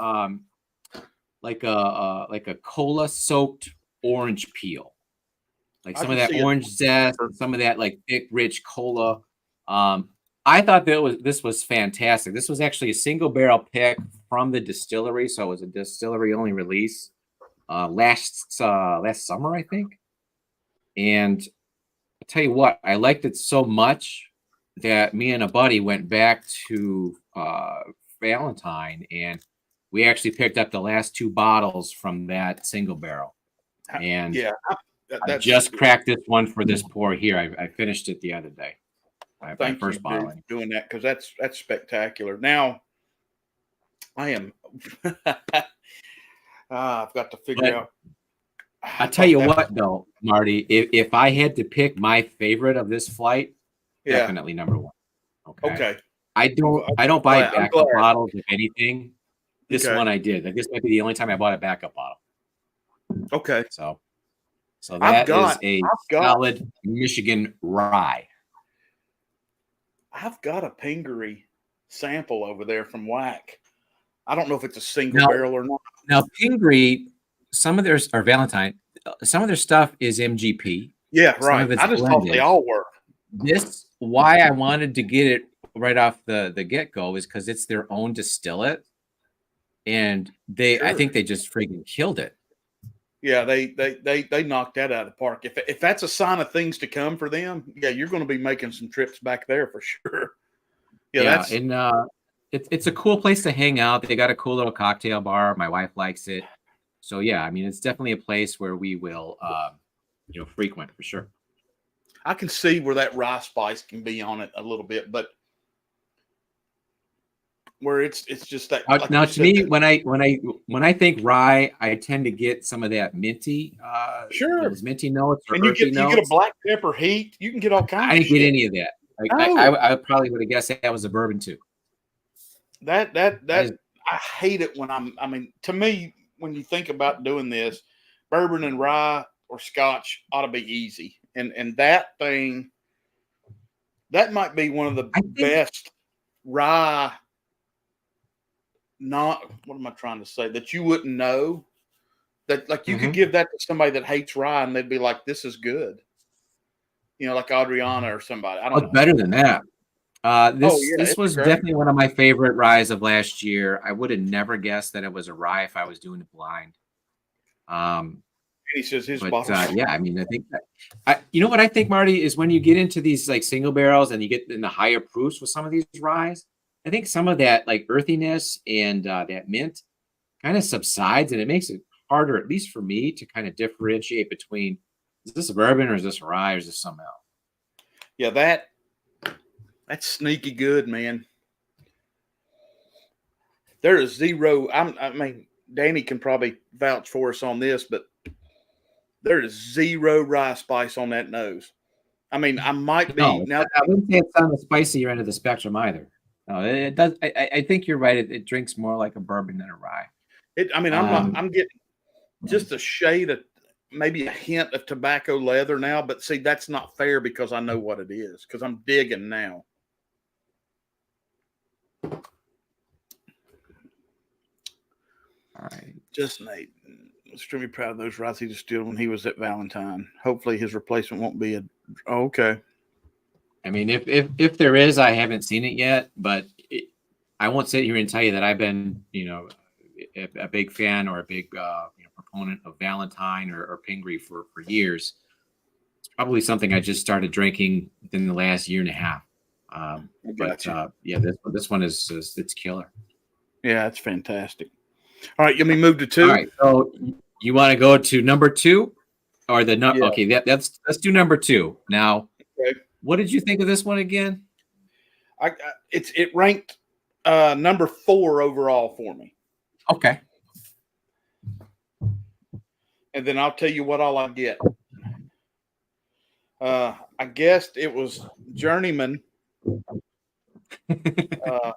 like a cola soaked orange peel, like some of that orange zest, and some of that like thick, rich cola. I thought this was fantastic. This was actually a single barrel pick from the distillery, so it was a distillery only release last summer, I think. And I'll tell you what, I liked it so much that me and a buddy went back to Valentine, and we actually picked up the last 2 bottles from that single barrel. And yeah, I just cracked this one for this pour here. I finished it the other day. My first bottle. Doing that, because that's spectacular. Now, I am. I've got to figure out. I tell you what, though, Marty, if I had to pick my favorite of this flight, definitely number 1. Okay. I don't buy backup bottles of anything. This one I did. Like, this might be the only time I bought a backup bottle. Okay. So that is a solid Michigan rye. I've got a Pingree sample over there from Whack. I don't know if it's a single barrel or not. Now, Pingree, some of theirs are Valentine. Some of their stuff is MGP. Yeah, right. I just thought they all were. This, why I wanted to get it right off the get-go is because it's their own distillate. And I think they just freaking killed it. Yeah, they knocked that out of the park. If that's a sign of things to come for them, yeah, you're going to be making some trips back there for sure. Yeah, and it's a cool place to hang out. They got a cool little cocktail bar. My wife likes it. So yeah, I mean, it's definitely a place where we will frequent for sure. I can see where that rye spice can be on it a little bit, but where it's just that. Like now, to me, when I think rye, I tend to get some of that minty, those minty notes, or and you get a black pepper heat. You can get all kinds. I didn't get any of that. Like, I probably would have guessed that was a bourbon too. I hate it when I mean, to me, when you think about doing this, bourbon and rye or scotch ought to be easy, and that thing, that might be one of the best rye. Not what am I trying to say? That you wouldn't know that, like, you could give that to somebody that hates rye and they'd be like, "This is good," like Adriana or somebody. I don't know. Better than that. This was definitely one of my favorite ryes of last year. I would have never guessed that it was a rye if I was doing it blind. And he says his bottle. Yeah, I mean, I think that you know what I think, Marty, is when you get into these like single barrels and you get in the higher proofs with some of these ryes, I think some of that like earthiness and that mint kind of subsides, and it makes it harder, at least for me, to kind of differentiate between, is this a bourbon or is this a rye or is this something else? Yeah, that's sneaky good, man. There is zero. I mean, Danny can probably vouch for us on this, but there is zero rye spice on that nose. I mean, I might be now. I wouldn't say it's on the spicier end of the spectrum either. No, it does. I think you're right. It drinks more like a bourbon than a rye. I'm getting just a shade of, maybe a hint of tobacco leather now, but see, that's not fair because I know what it is, because I'm digging now. All right. Just Nate. Extremely proud of those ryes he distilled when he was at Valentine. Hopefully his replacement won't be okay. I mean, if there is, I haven't seen it yet, but I won't sit here and tell you that I've been, a big fan or a big proponent of Valentine or Pingree for years. It's probably something I just started drinking within the last year and a half. This one is it's killer. Yeah, that's fantastic. All right, let me move to 2. All right. So you want to go to number 2 or the Yeah. Okay, let's do number 2. Now, Okay. what did you think of this one again? It ranked number 4 overall for me. Okay. And then I'll tell you what all I get. I guessed it was Journeyman. No,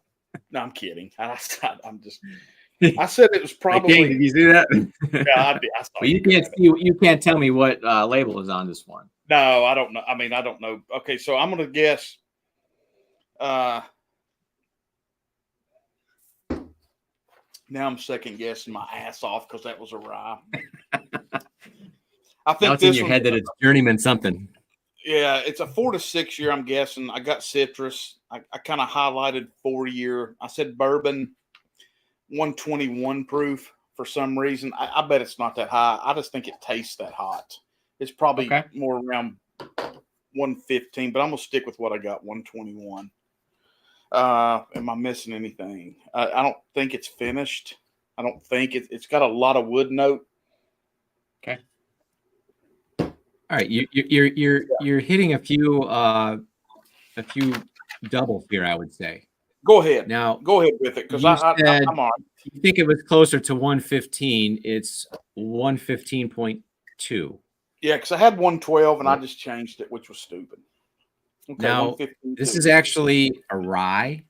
I'm kidding. I'm just. I said it was probably. Did you see that? Yeah, I did. I saw But you can't tell me what label is on this one. No, I don't know. I mean, I don't know. Okay, so I'm gonna guess. Now I'm second guessing my ass off because that was a rye. I think now it's in your head that it's Journeyman something. Yeah, it's a 4 to 6 year. I'm guessing. I got citrus. I kind of highlighted 4 year. I said bourbon, 121 proof for some reason. I bet it's not that high. I just think it tastes that hot. It's probably more around 115, but I'm gonna stick with what I got, 121. Am I missing anything? I don't think it's finished. I don't think it's got a lot of wood note. Okay. All right, you're hitting a few doubles here, I would say. Go ahead. Now, go ahead with it because I'm on. You think it was closer to 115? It's 115.2. Yeah, because I had 112 and I just changed it, which was stupid. Okay, now, this is actually a rye.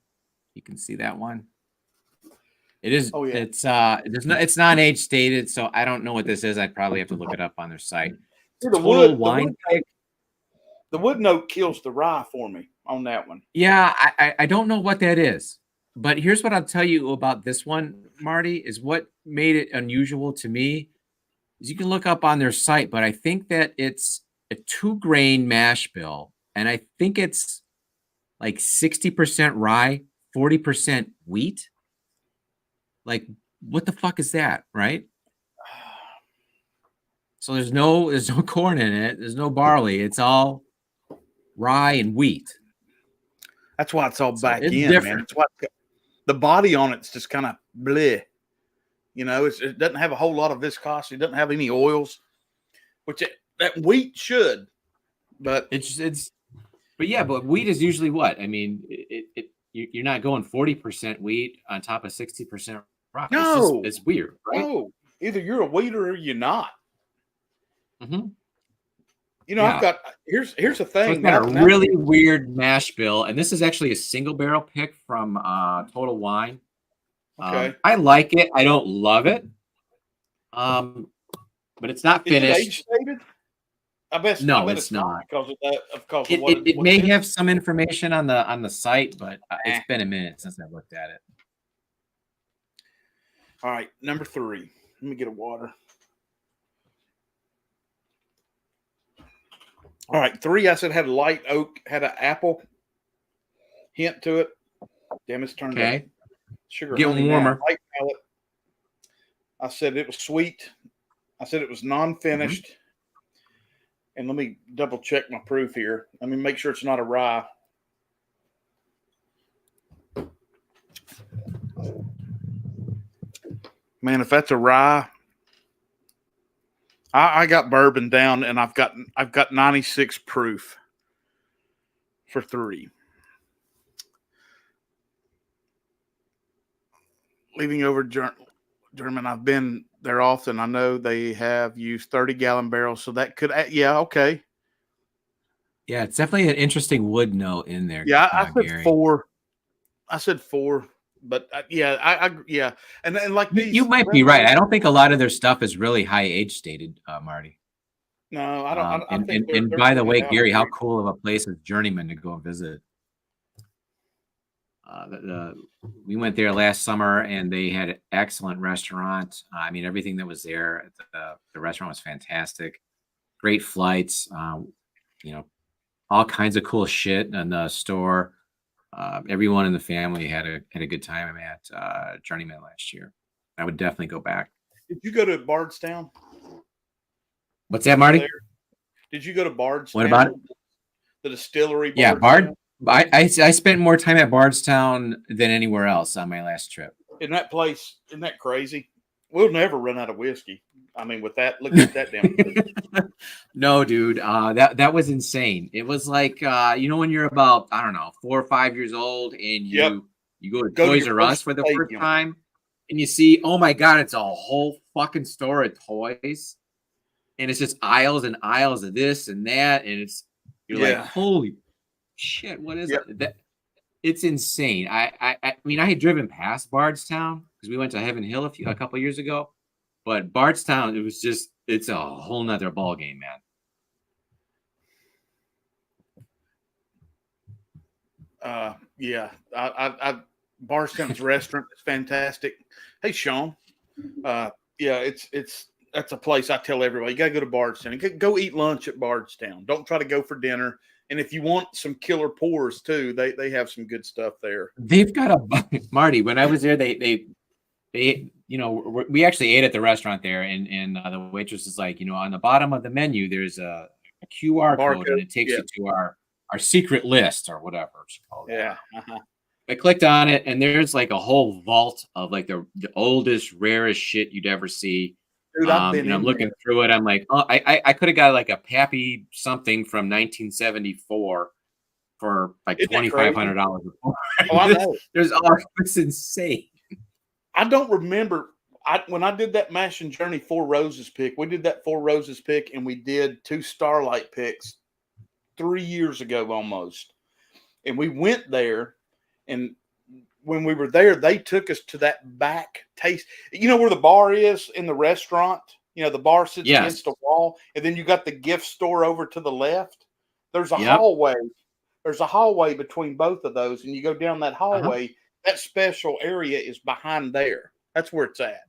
You can see that one. It is. Oh, yeah. It's not age stated, so I don't know what this is. I'd probably have to look it up on their site. The wood note kills the rye for me on that one. Yeah, I don't know what that is, but here's what I'll tell you about this one, Marty, is what made it unusual to me. Is you can look up on their site, but I think that it's a 2-grain mash bill, and I think it's like 60% rye, 40% wheat. Like, what the fuck is that, right? So there's no corn in it. There's no barley. It's all rye and wheat. That's why it's all back in, different. Man. It's why the body on it's just kind of bleh. You know, it doesn't have a whole lot of viscosity. It doesn't have any oils, which that wheat should. But but wheat is usually what? I mean, you're not going 40% wheat on top of 60% rye. No, it's weird, right? No, either you're a wheater or you're not. Mm-hmm. You know, I've got here's the thing. So it's got a really weird mash bill, and this is actually a single barrel pick from Total Wine. Okay, I like it. I don't love it. But it's not finished. Is it age stated? I bet it's not. Because of that. It may have some information on the site, but it's been a minute since I looked at it. All right, number 3. Let me get a water. All right, 3. I said had light oak, had an apple hint to it. Damn, it's turned up. Sugar getting warmer. Light palate. I said it was sweet. I said it was non-finished. Mm-hmm. And let me double check my proof here. Let me make sure it's not a rye. Man, if that's a rye, I got bourbon down, and I've got 96 proof for 3. Leaving over German, I've been there often. I know they have used 30-gallon barrels, so that could, okay. Yeah, it's definitely an interesting wood note in there. Yeah, I said Gary. 4. I said 4. But yeah, and like these, you might be right. I don't think a lot of their stuff is really high age stated, Marty. No, I don't. I think and by the way, Gary, how cool of a place is Journeyman to go visit? We went there last summer, and they had an excellent restaurant. I mean, everything that was there at the restaurant was fantastic. Great flights, all kinds of cool shit in the store. Everyone in the family had a good time at Journeyman last year. I would definitely go back. Did you go to Bardstown? What's that, Marty? Did you go to Bardstown? What about it? The distillery? Yeah, I spent more time at Bardstown than anywhere else on my last trip. In that place, isn't that crazy? We'll never run out of whiskey. I mean, with that, look at that damn thing. No, dude, that was insane. It was like when you're about, I don't know, 4 or 5 years old, and Yep. you go to Go to Toys your R Us first for the first stadium. time, and you see, oh my God, it's a whole fucking store of toys, and it's just aisles and aisles of this and that, and you're like, Yeah. holy shit, what is Yep. that? It's insane. I mean, I had driven past Bardstown because we went to Heaven Hill a couple years ago, but Bardstown, it's a whole nother ball game, man. Yeah. Bardstown's restaurant is fantastic. Hey, Sean. Yeah, that's a place I tell everybody. You gotta go to Bardstown. Go eat lunch at Bardstown. Don't try to go for dinner. And if you want some killer pours too, they have some good stuff there. They've got a Marty. When I was there, they we actually ate at the restaurant there, and the waitress is like, on the bottom of the menu, there's a QR code, and it takes Yeah. you to our secret list or whatever she called it. Yeah. I clicked on it, and there's like a whole vault of like the oldest, rarest shit you'd ever see. Dude, I've been And I'm in looking there. through it. I'm like, oh, I could have got like a Pappy something from 1974 for like Isn't that crazy? $2,500. Oh, I know. There's all it's insane. I don't remember. When I did that Mash and Journey Four Roses pick, we did that Four Roses pick, and we did 2 Starlight picks 3 years ago almost. And we went there, and when we were there, they took us to that back taste. You know where the bar is in the restaurant? The bar sits against a wall, and then you got the gift store over to the left. There's a hallway. There's a hallway between both of those, and you go down that hallway. That special area is behind there. That's where it's at.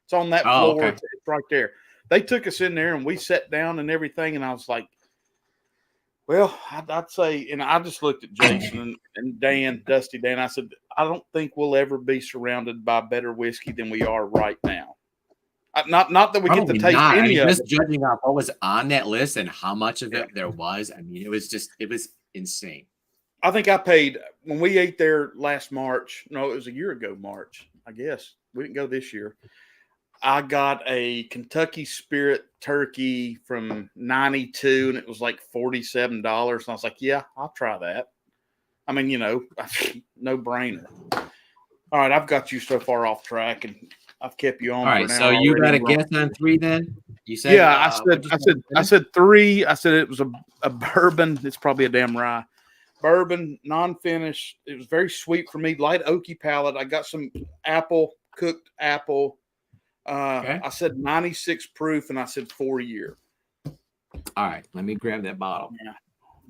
It's on that floor. Okay. It's right there. They took us in there, and we sat down and everything, and I was like, well, I'd say, and I just looked at Jason and Dan, Dusty Dan. I said, I don't think we'll ever be surrounded by better whiskey than we are right now. Not that we get to taste any of it. Just judging off what was on that list and how much of it there was. I mean, it was insane. I think I paid when we ate there last March. No, it was a year ago, March. I guess we didn't go this year. I got a Kentucky Spirit turkey from 92, and it was like $47. And I was like, yeah, I'll try that. I mean, no brainer. All right, I've got you so far off track, and I've kept you on. All right, so you got a guess on 3 then? You said, yeah. I said 3. I said it was a bourbon. It's probably a damn rye. Bourbon, non-finished. It was very sweet for me, light oaky palate. I got some cooked apple. Okay. I said 96 proof, and I said 4 year. All right, let me grab that bottle. Yeah,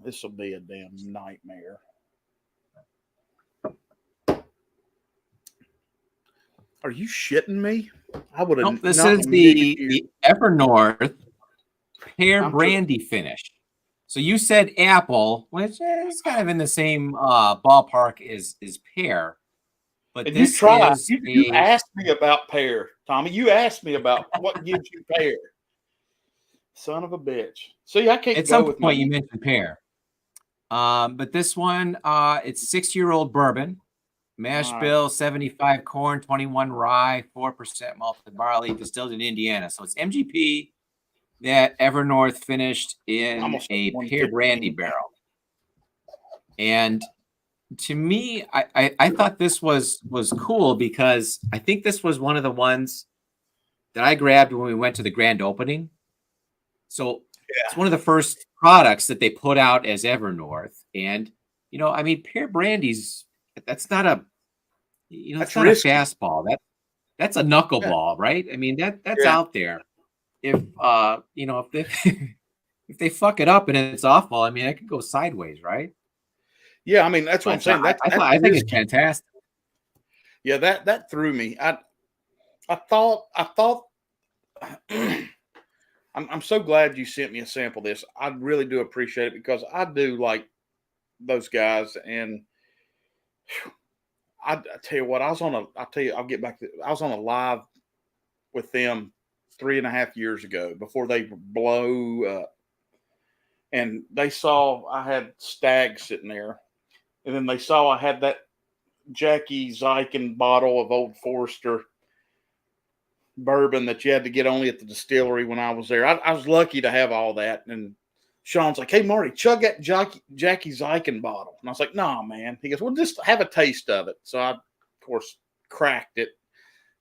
this will be a damn nightmare. Are you shitting me? I would have. Nope, this is the Evernorth pear brandy finish. So you said apple, which is kind of in the same ballpark as pear. But and you asked me about pear, Tommy. You asked me about what gives you pear. Son of a bitch. See, I can't. At some point, you mentioned pear. But this one, it's 6-year-old bourbon, mash bill, 75 corn, 21 rye, 4% malted barley, distilled in Indiana. So it's MGP that Evernorth finished in a pear brandy barrel. And to me, I thought this was cool because I think this was one of the ones that I grabbed when we went to the grand opening. So it's one of the first products that they put out as Evernorth. And, I mean, pear brandies, that's not a, it's not risky. A fastball. That's a knuckleball, right? I mean, that's out there. If, if they fuck it up and it's off ball, I mean, it could go sideways, right? Yeah, I mean, that's what I'm saying. I think it's fantastic. Yeah, that threw me. I thought I'm so glad you sent me a sample of this. I really do appreciate it because I do like those guys. And I tell you what, I was on a live with them 3.5 years ago before they blow up. And they saw I had Stag sitting there. And then they saw I had Jackie Zyken bottle of Old Forester bourbon that you had to get only at the distillery when I was there. I was lucky to have all that. And Sean's like, "Hey, Marty, chug that Jackie Zyken bottle." And I was like, "Nah, man." He goes, "Well, just have a taste of it." So I, of course, cracked it,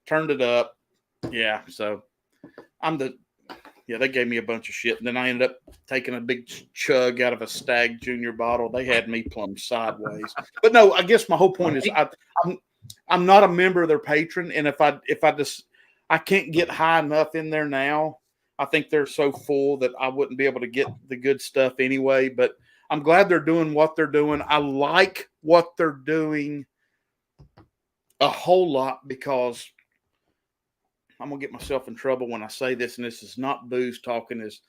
turned it up. Yeah. So they gave me a bunch of shit. And then I ended up taking a big chug out of a Stag Junior bottle. They had me plumb sideways. But no, I guess my whole point is I'm not a member of their patron. And if I can't get high enough in there now. I think they're so full that I wouldn't be able to get the good stuff anyway. But I'm glad they're doing what they're doing. I like what they're doing a whole lot because I'm going to get myself in trouble when I say this, and this is not booze talking, is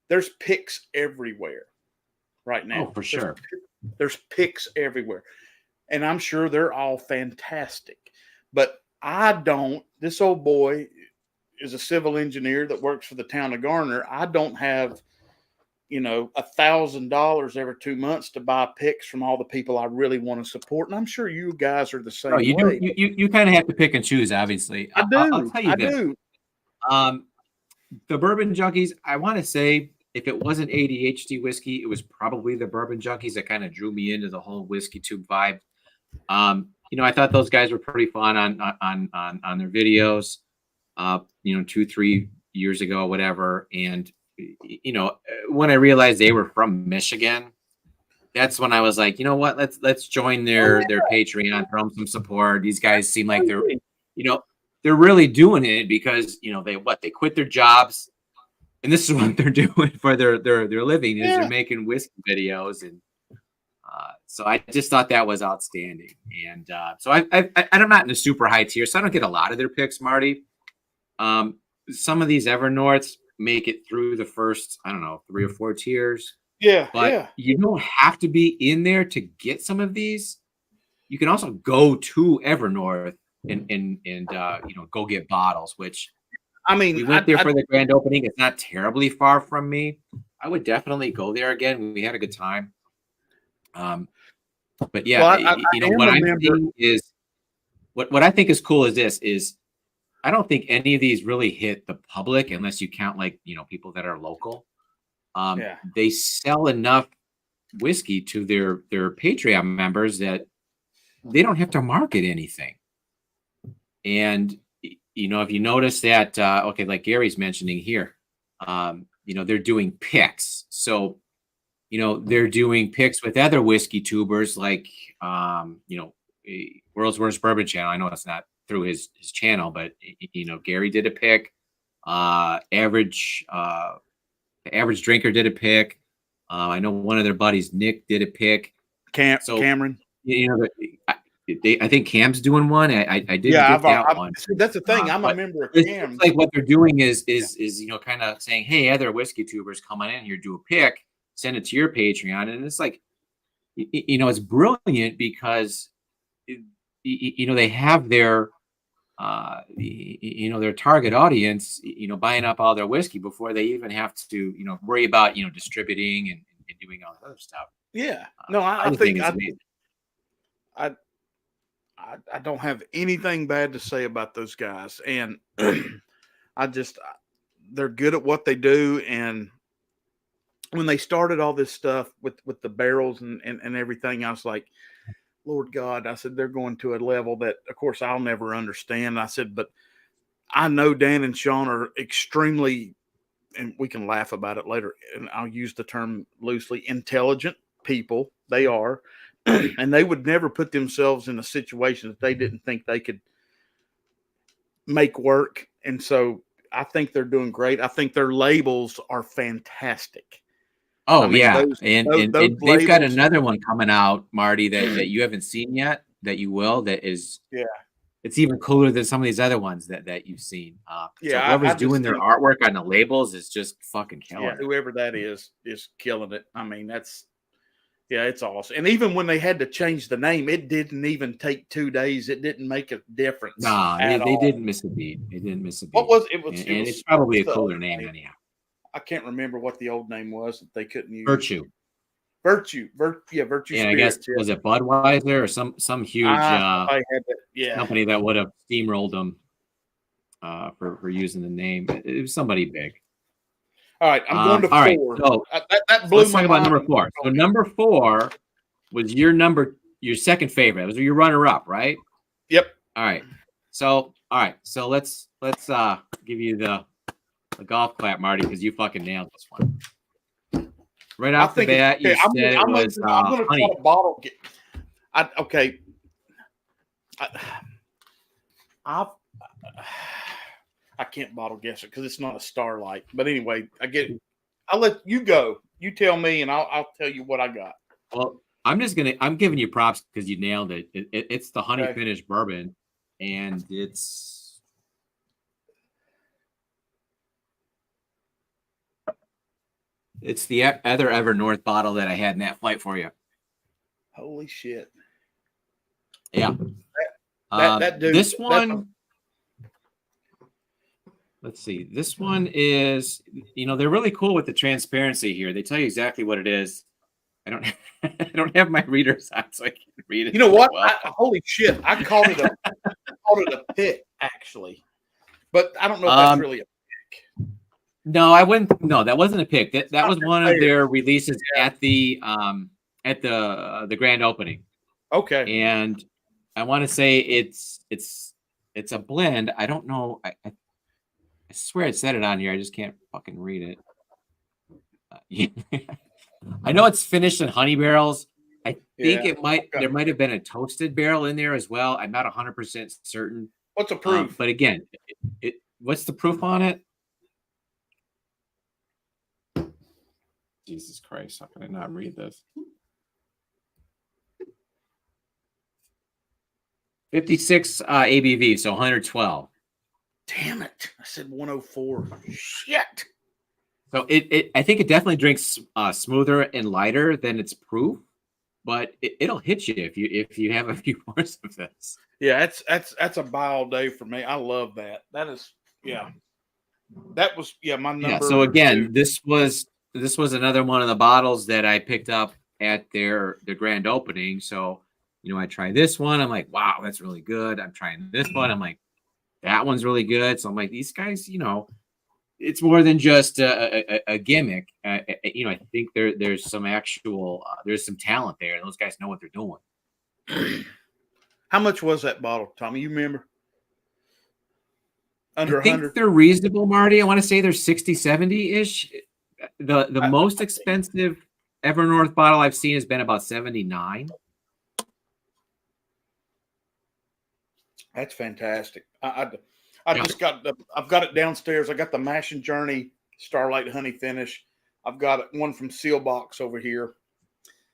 there's picks everywhere right now. Oh, for sure. There's picks everywhere. And I'm sure they're all fantastic. But this old boy is a civil engineer that works for the town of Garner. I don't have, $1,000 every 2 months to buy picks from all the people I really want to support. And I'm sure you guys are the same way. You kind of have to pick and choose, obviously. I do. I'll tell you this. The Bourbon Junkies, I want to say, if it wasn't ADHD whiskey, it was probably the Bourbon Junkies that kind of drew me into the whole whiskey tube vibe. I thought those guys were pretty fun on their videos. 2-3 years ago, whatever. And, when I realized they were from Michigan, that's when I was like, you know what, let's join their Patreon, throw them some support. These guys seem like they're really doing it because, they quit their jobs and this is what they're doing for their living is they're making whiskey videos. And, so I just thought that was outstanding. And, so I'm not in a super high tier, so I don't get a lot of their picks, Marty. Some of these Evernorths make it through the first, 3 or 4 tiers. Yeah. But you don't have to be in there to get some of these. You can also go to Evernorth and go get bottles, which we went there for the grand opening. It's not terribly far from me. I would definitely go there again. We had a good time. But yeah, what I'm seeing is what I think is cool is this is I don't think any of these really hit the public unless you count people that are local. They sell enough whiskey to their Patreon members that they don't have to market anything. And if you notice that, like Gary's mentioning here, they're doing picks. So, they're doing picks with other whiskey tubers like, World's Worst Bourbon Channel. I know it's not through his channel, but Gary did a pick. Average Drinker did a pick. I know one of their buddies, Nick, did a pick. Cameron. I think Cam's doing one. I didn't get that one. That's the thing. I'm a member of Cam. Like what they're doing is kind of saying, hey, other whiskey tubers coming in here, do a pick, send it to your Patreon, and it's like, it's brilliant because they have their their target audience, buying up all their whiskey before they even have to, worry about, distributing and doing all that other stuff. Yeah. No, I think I don't have anything bad to say about those guys. And they're good at what they do. And when they started all this stuff with the barrels and everything, I was like, Lord God, I said, they're going to a level that, of course, I'll never understand. I said, but I know Dan and Sean are extremely, and we can laugh about it later, and I'll use the term loosely, intelligent people. They are. And they would never put themselves in a situation that they didn't think they could make work. And so I think they're doing great. I think their labels are fantastic. Oh, those they've got another one coming out, Marty, that you haven't seen yet, that you will, that is, it's even cooler than some of these other ones that you've seen. So whoever's doing their artwork on the labels is just fucking killing it. Whoever that is killing it. I mean, it's awesome. And even when they had to change the name, it didn't even take 2 days. It didn't make a difference. No, they didn't miss a beat. They didn't miss a beat. What was it? It's probably a cooler name anyhow. I can't remember what the old name was that they couldn't use. Virtue. Virtue And I guess Spirits. Yeah. was it Budweiser or some huge Somebody had that. Yeah. company that would have steamrolled them for using the name. It was somebody big. All right, I'm going to all right, 4. so That blew let's my talk about mind. number 4. So number 4 was your second favorite. It was your runner-up, right? Yep. All right. So let's give you the golf clap, Marty, because you fucking nailed this one. Right off the bat, you said it was I'm gonna honey. try to bottle get. I can't bottle guess it because it's not a Starlight. But anyway, I get it. I'll let you go. You tell me, and I'll tell you what I got. Well, I'm giving you props because you nailed it. It's the honey finished bourbon, and it's the other Evernorth bottle that I had in that flight for you. Holy shit! Yeah, that dude. This one. Let's see. This one is, they're really cool with the transparency here. They tell you exactly what it is. I don't have my readers on, so I can't read it. You know what? Well. Holy shit! I called it a pick, actually, but I don't know if that's really a pick. No, I wouldn't. No, that wasn't a pick. That was one of their releases at the grand opening. Okay. And I want to say it's a blend. I don't know. I swear it said it on here. I just can't fucking read it. I know it's finished in honey barrels. I think there might have been a toasted barrel in there as well. I'm not 100% certain. What's the proof? But again, what's the proof on it? Jesus Christ, how can I not read this? 56 ABV, so 112. Damn it. I said 104. Shit. So I think it definitely drinks smoother and lighter than its proof, but it'll hit you if you have a few pours of this. Yeah, that's a buy all day for me. I love that. That is That was my number. Yeah, so again, this was another one of the bottles that I picked up at their grand opening. So, I tried this one. I'm like, wow, that's really good. I'm trying this one. I'm like, that one's really good. So I'm like, these guys, it's more than just a gimmick. I think there's some actual there's some talent there. Those guys know what they're doing. How much was that bottle, Tommy? You remember? Under 100? I think they're reasonable, Marty. I want to say they're 60, 70-ish. The most expensive Evernorth bottle I've seen has been about 79. That's fantastic. I've got it downstairs. I got the Mash and Journey Starlight Honey Finish. I've got one from Seal Box over here.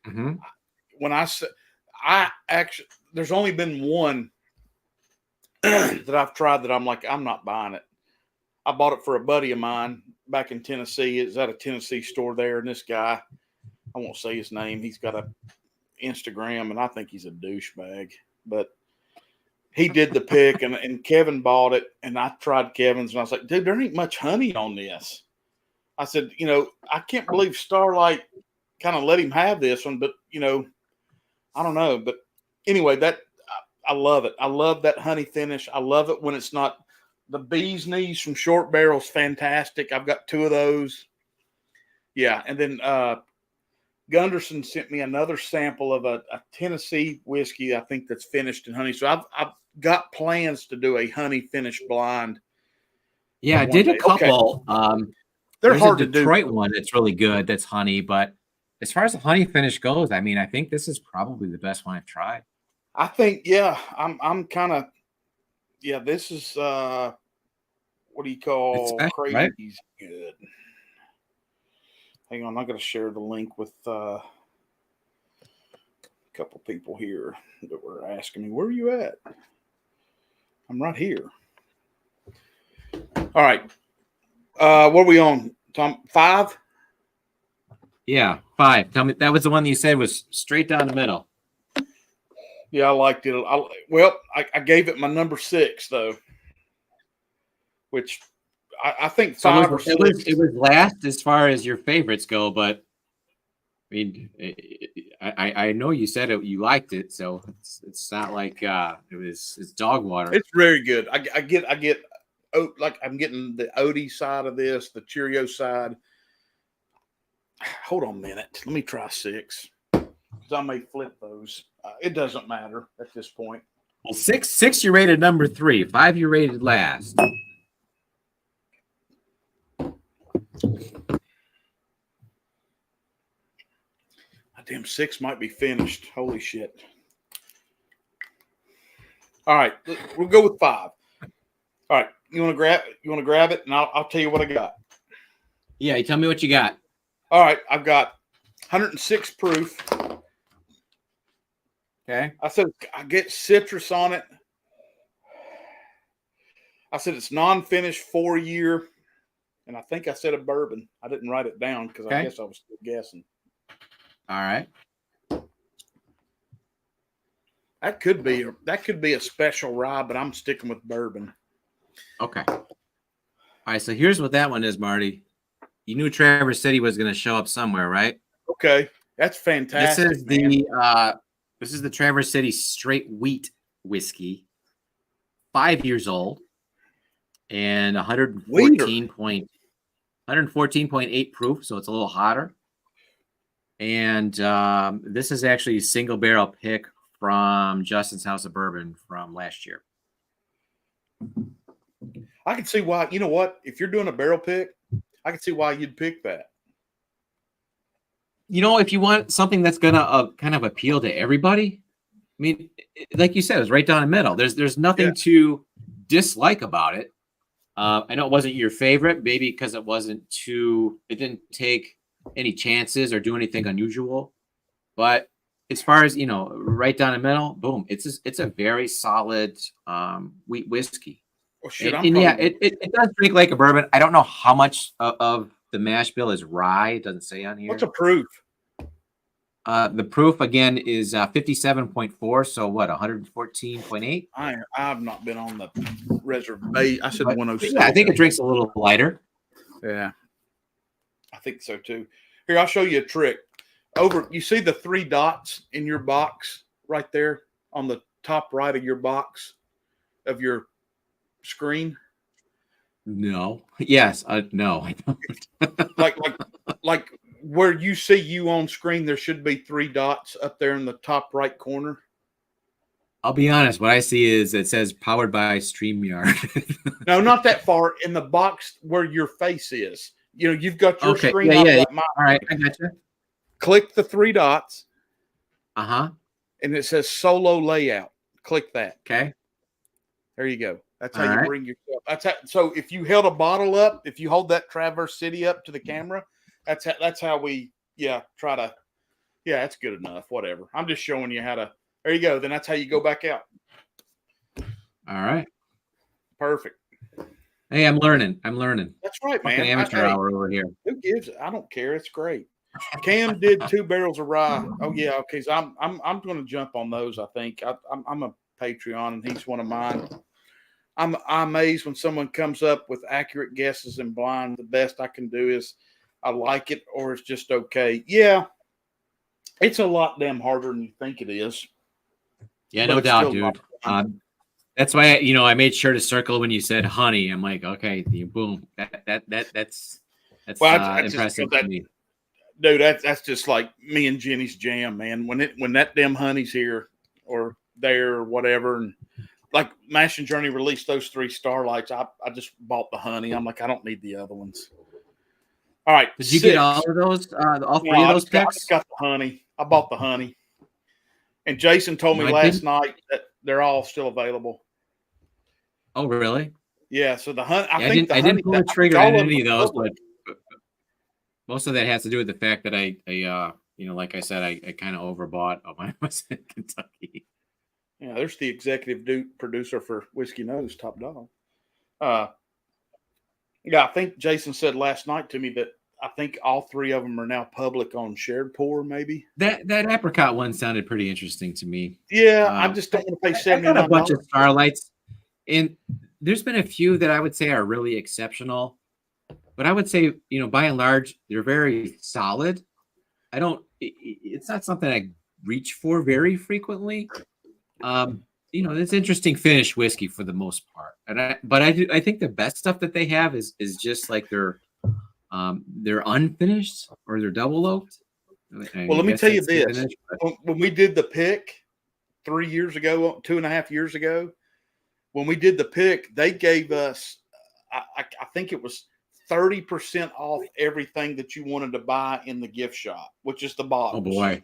Mm-hmm. When there's only been one that I've tried that I'm like, I'm not buying it. I bought it for a buddy of mine back in Tennessee. It's at a Tennessee store there. And this guy, I won't say his name. He's got a Instagram and I think he's a douchebag, but he did the pick and Kevin bought it. And I tried Kevin's and I was like, dude, there ain't much honey on this. I said, I can't believe Starlight kind of let him have this one, but I don't know. But anyway, I love it. I love that honey finish. I love it when it's not the bee's knees from Short Barrel's fantastic. I've got 2 of those. Yeah. And then Gunderson sent me another sample of a Tennessee whiskey, I think that's finished in honey. So I've got plans to do a honey finished blind. Yeah, I did a couple. Okay. They're hard to do. Detroit one that's really good. That's honey. But as far as the honey finish goes, I mean, I think this is probably the best one I've tried. I think, I'm kind of, this is, what do you call special, crazy? Right? Good. Hang on, I'm going to share the link with a couple people here that were asking me, where are you at? I'm right here. All right. What are we on, Tom? 5? Yeah, 5. Tell me, that was the one that you said was straight down the middle. Yeah, I liked it. I gave it my number 6 though, which I think 5 or 6. It was last as far as your favorites go, but mean, I know you said you liked it, so it's not like it's dog water. It's very good. I get like I'm getting the Odie side of this, the Cheerio side. Hold on a minute. Let me try 6 because I may flip those. It doesn't matter at this point. Well, six you rated number 3, 5 you rated last. Damn, 6 might be finished. Holy shit. All right, we'll go with 5. All right, you want to grab it, and I'll tell you what I got. Yeah, you tell me what you got. All right, I've got 106 proof. Okay. I said I get citrus on it. I said it's non-finished 4-year, and I think I said a bourbon. I didn't write it down because I guess I was still guessing. All right. That could be a special rye, but I'm sticking with bourbon. Okay. All right. So here's what that one is, Marty. You knew Traverse City was going to show up somewhere, right? Okay, that's fantastic. This is the Traverse City straight wheat whiskey, 5 years old, and 114.8 proof, so it's a little hotter. And this is actually a single barrel pick from Justin's House of Bourbon from last year. I can see why. You know what? If you're doing a barrel pick, I can see why you'd pick that. You know, if you want something that's going to kind of appeal to everybody, I mean, like you said, it's right down the middle. There's nothing to dislike about it. I know it wasn't your favorite, maybe because it didn't take any chances or do anything unusual. But as far as, right down the middle, boom, it's a very solid wheat whiskey. Well, shit, it does drink like a bourbon. I don't know how much of the mash bill is rye. It doesn't say on here. What's a proof? The proof again is 57.4. So what? 114.8. I've not been on the reservation. I said 106. Yeah, I think it drinks a little lighter. Yeah, I think so too. Here, I'll show you a trick. You see the 3 dots in your box right there on the top right of your box of your screen? No. Yes. No, I don't. like where you see you on screen, there should be 3 dots up there in the top right corner. I'll be honest. What I see is it says powered by StreamYard. No, not that far. In the box where your face is. You've got your screen. Yeah. All right, I got you. Click the 3 dots. And it says solo layout. Click that. Okay. There you go. That's how you bring yourself. So if you held a bottle up, if you hold that Traverse City up to the camera, that's how we try to. Yeah, that's good enough. Whatever. I'm just showing you how to. There you go. Then that's how you go back out. All right. Perfect. Hey, I'm learning. That's right, man. Amateur hour over here. Who gives? I don't care. It's great. Cam did 2 barrels of rye. Oh yeah, okay. So I'm going to jump on those. I think I'm a Patreon, and he's one of mine. I'm amazed when someone comes up with accurate guesses and blind. The best I can do is I like it or it's just okay. Yeah, it's a lot damn harder than you think it is. Yeah, no doubt, dude. That's why I made sure to circle when you said honey. I'm like, okay, boom. That's impressive to me. Dude, that's just like me and Jenny's jam, man. When that damn honey's here or there or whatever, and like Mash and Journey released those 3 Starlights, I just bought the honey. I'm like, I don't need the other ones. All right, did you get all of those? All 3 of those picks? I got the honey. I bought the honey, and Jason told me last night that they're all still available. Oh, really? Yeah. So the honey. I didn't pull the trigger on any of those, but most of that has to do with the fact that I like I said, I kind of overbought when I was in Kentucky. Yeah, there's the executive producer for Whiskey Nose, Top Dog. Yeah, I think Jason said last night to me that I think all 3 of them are now public on Shared Pour, maybe. That apricot one sounded pretty interesting to me. Yeah, I just don't want to pay $79. I got a bunch of Starlights, and there's been a few that I would say are really exceptional. But I would say, by and large, they're very solid. It's not something I reach for very frequently. It's interesting finish whiskey for the most part. I think the best stuff that they have is just like they're unfinished or they're double oaked. Well, let me tell you this. When we did the pick 3 years ago, 2.5 years ago, when we did the pick, they gave us, I think it was 30% off everything that you wanted to buy in the gift shop, which is the bottles. Oh boy.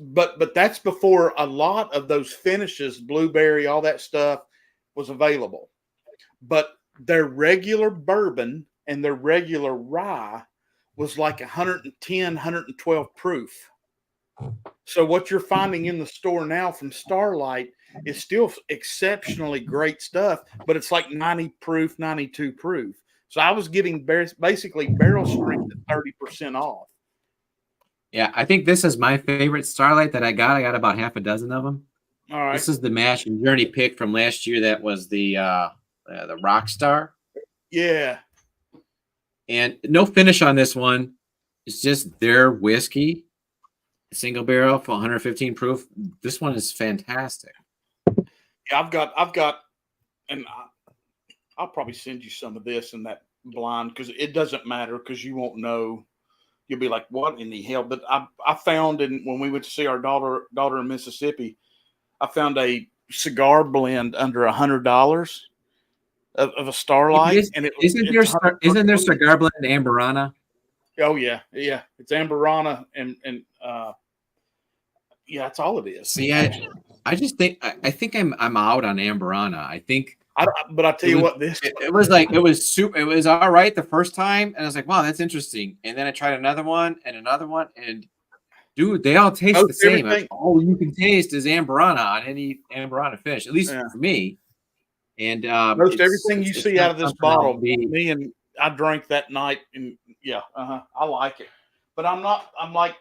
But that's before a lot of those finishes, blueberry, all that stuff was available. But their regular bourbon and their regular rye was like 110, 112 proof. So what you're finding in the store now from Starlight is still exceptionally great stuff, but it's like 90 proof, 92 proof. So I was getting basically barrel strength at 30% off. Yeah, I think this is my favorite Starlight that I got. I got about half a dozen of them. All right. This is the Mash and Journey pick from last year. That was the Rockstar. Yeah. And no finish on this one. It's just their whiskey, single barrel for 115 proof. This one is fantastic. Yeah, I've got, and I'll probably send you some of this in that blind because it doesn't matter because you won't know. You'll be like, what in the hell? But I found when we went to see our daughter in Mississippi, I found a cigar blend under $100 of a Starlight. Isn't there cigar blend Amberana? Oh yeah. It's Amberana and yeah, that's all it is. See, I just think I think I'm out on Amberana. I think. But I tell you what, it was all right the first time, and I was like, wow, that's interesting. And then I tried another one, and dude, they all taste the same. All you can taste is Amberana on any Amberana fish, at least for me. And most everything you see out of this bottle, I drank that night, and I like it. But I'm like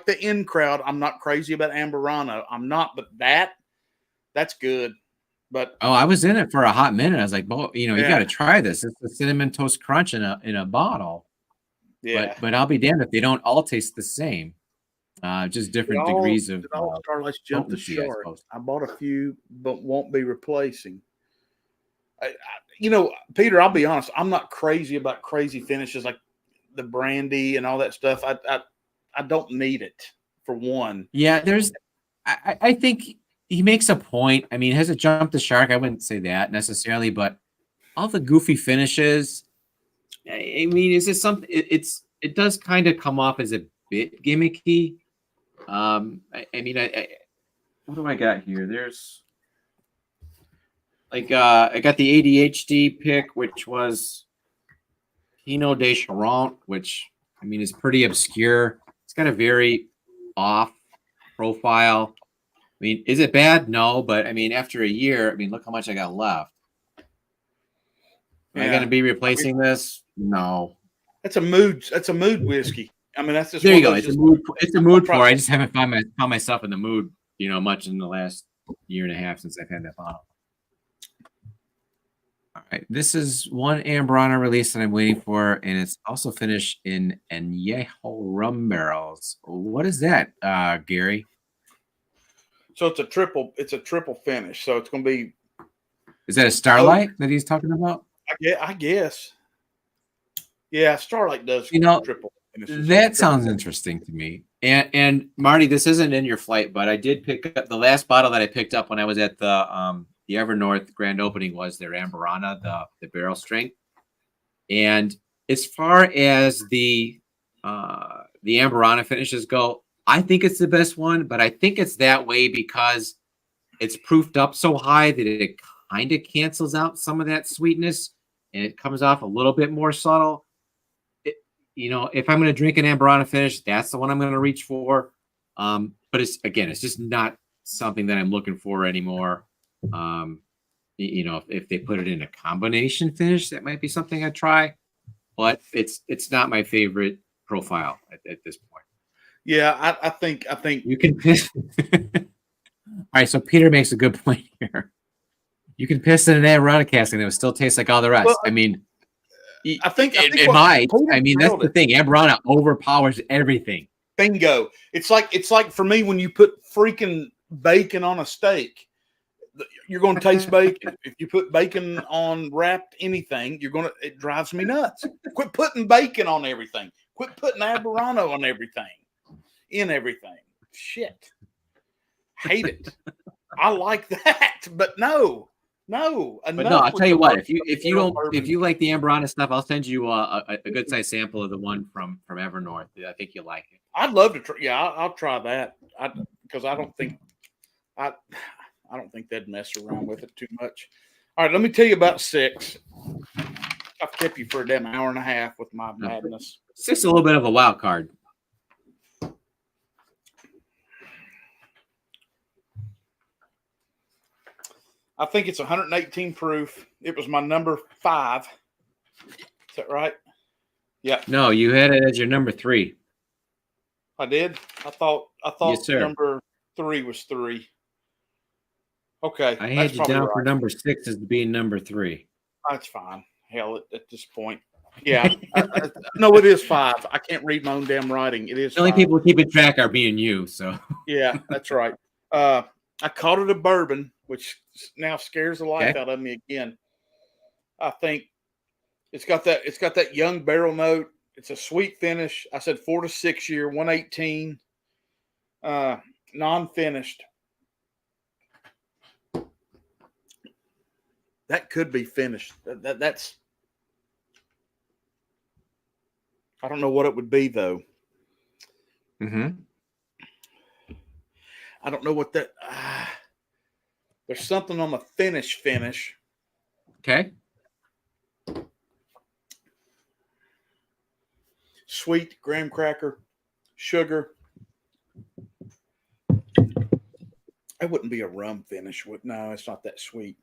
the in crowd. I'm not crazy about Amberana. I'm not, but that's good. But I was in it for a hot minute. I was like, well, you got to try this. It's the cinnamon toast crunch in a bottle. Yeah. But I'll be damned if they don't all taste the same. Just different degrees of. Starlights jump the shark. I bought a few, but won't be replacing. Peter, I'll be honest. I'm not crazy about crazy finishes like the brandy and all that stuff. I don't need it for one. Yeah, I think he makes a point. I mean, has it jumped the shark? I wouldn't say that necessarily, but all the goofy finishes. I mean, is this something? It does kind of come off as a bit gimmicky. I mean, what do I got here? There's like I got the ADHD pick, which was Pinot de Charente, which I mean is pretty obscure. It's got a very off profile. I mean, is it bad? No, but I mean, after a year, I mean, look how much I got left. Am I going to be replacing this? No. That's a mood whiskey. I mean, that's just there you go. It's a mood pour. I just haven't found myself in the mood, much in the last year and a half since I've had that bottle. All right, this is one Amberana release that I'm waiting for, and it's also finished in Añejo rum barrels. What is that, Gary? So it's a triple finish. So it's going to be. Is that a Starlight that he's talking about? I guess. Yeah, Starlight does triple finishes. That sounds interesting to me. And Marty, this isn't in your flight, but I did pick up the last bottle that I picked up when I was at the Evernorth grand opening was their Amberana, the barrel strength. And as far as the Amberana finishes go, I think it's the best one, but I think it's that way because it's proofed up so high that it kind of cancels out some of that sweetness and it comes off a little bit more subtle. If I'm going to drink an Amberana finish, that's the one I'm going to reach for. But it's just not something that I'm looking for anymore. If they put it in a combination finish, that might be something I'd try, but it's not my favorite profile at this point. Yeah, I think you can piss. All right, so Peter makes a good point here. You can piss in an Amberana cask and it will still taste like all the rest. Well, I mean, It what might. Peter I mean, that's nailed the it. thing. Ambrana overpowers everything. Bingo. It's like for me when you put freaking bacon on a steak, you're going to taste bacon. If you put bacon on wrapped anything, it drives me nuts. Quit putting bacon on everything. Quit putting Ambrana on everything. In everything. Shit. Hate it. I like that, but no. But no, I'll tell you what. If you like the Ambrana stuff, I'll send you a good sized sample of the one from Evernorth. I think you'll like it. I'd love to try. Yeah, I'll try that. Because I don't think they'd mess around with it too much. All right, let me tell you about 6. I've kept you for a damn hour and a half with my madness. 6 is a little bit of a wild card. I think it's 118 proof. It was my number 5. Is that right? Yeah. No, you had it as your number 3. I did. I thought Yes, sir. number 3 was 3. Okay. I had you down for number 6 as being number 3. That's fine. Hell, at this point. Yeah. No, it is 5. I can't read my own damn writing. It is The only 5. people keeping track are being you. So yeah, that's right. I called it a bourbon, which now scares the life out of me again. I think it's got that young barrel note. It's a sweet finish. I said 4 to 6 year, 118, non-finished. That could be finished. That's. I don't know what it would be though. Mm-hmm. I don't know what that. There's something on the finish. Okay. Sweet graham cracker, sugar. It wouldn't be a rum finish. No, it's not that sweet.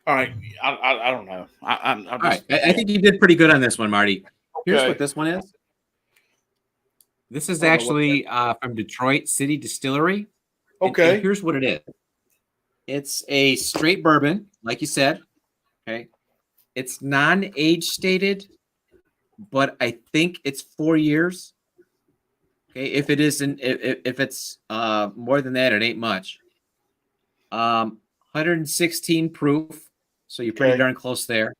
All right, I don't know. All right, I think you did pretty good on this one, Marty. Here's what this one is. This is actually from Detroit City Distillery. Okay. And here's what it is. It's a straight bourbon, like you said. Okay. It's non-age stated, but I think it's 4 years. Okay. If it isn't, if it's more than that, it ain't much. 116 proof. So you're pretty darn close there.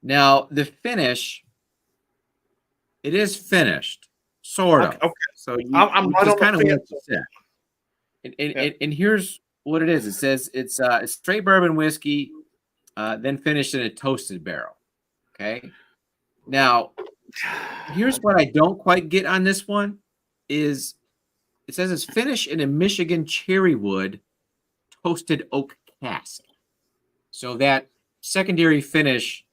Now the finish, it is finished, sort of. Okay. So I'm right on kind of the fence. And here's what it is. It says it's a straight bourbon whiskey, then finished in a toasted barrel. Okay. Now, here's what I don't quite get on this one is it says it's finished in a Michigan cherry wood toasted oak cask. So that secondary finish,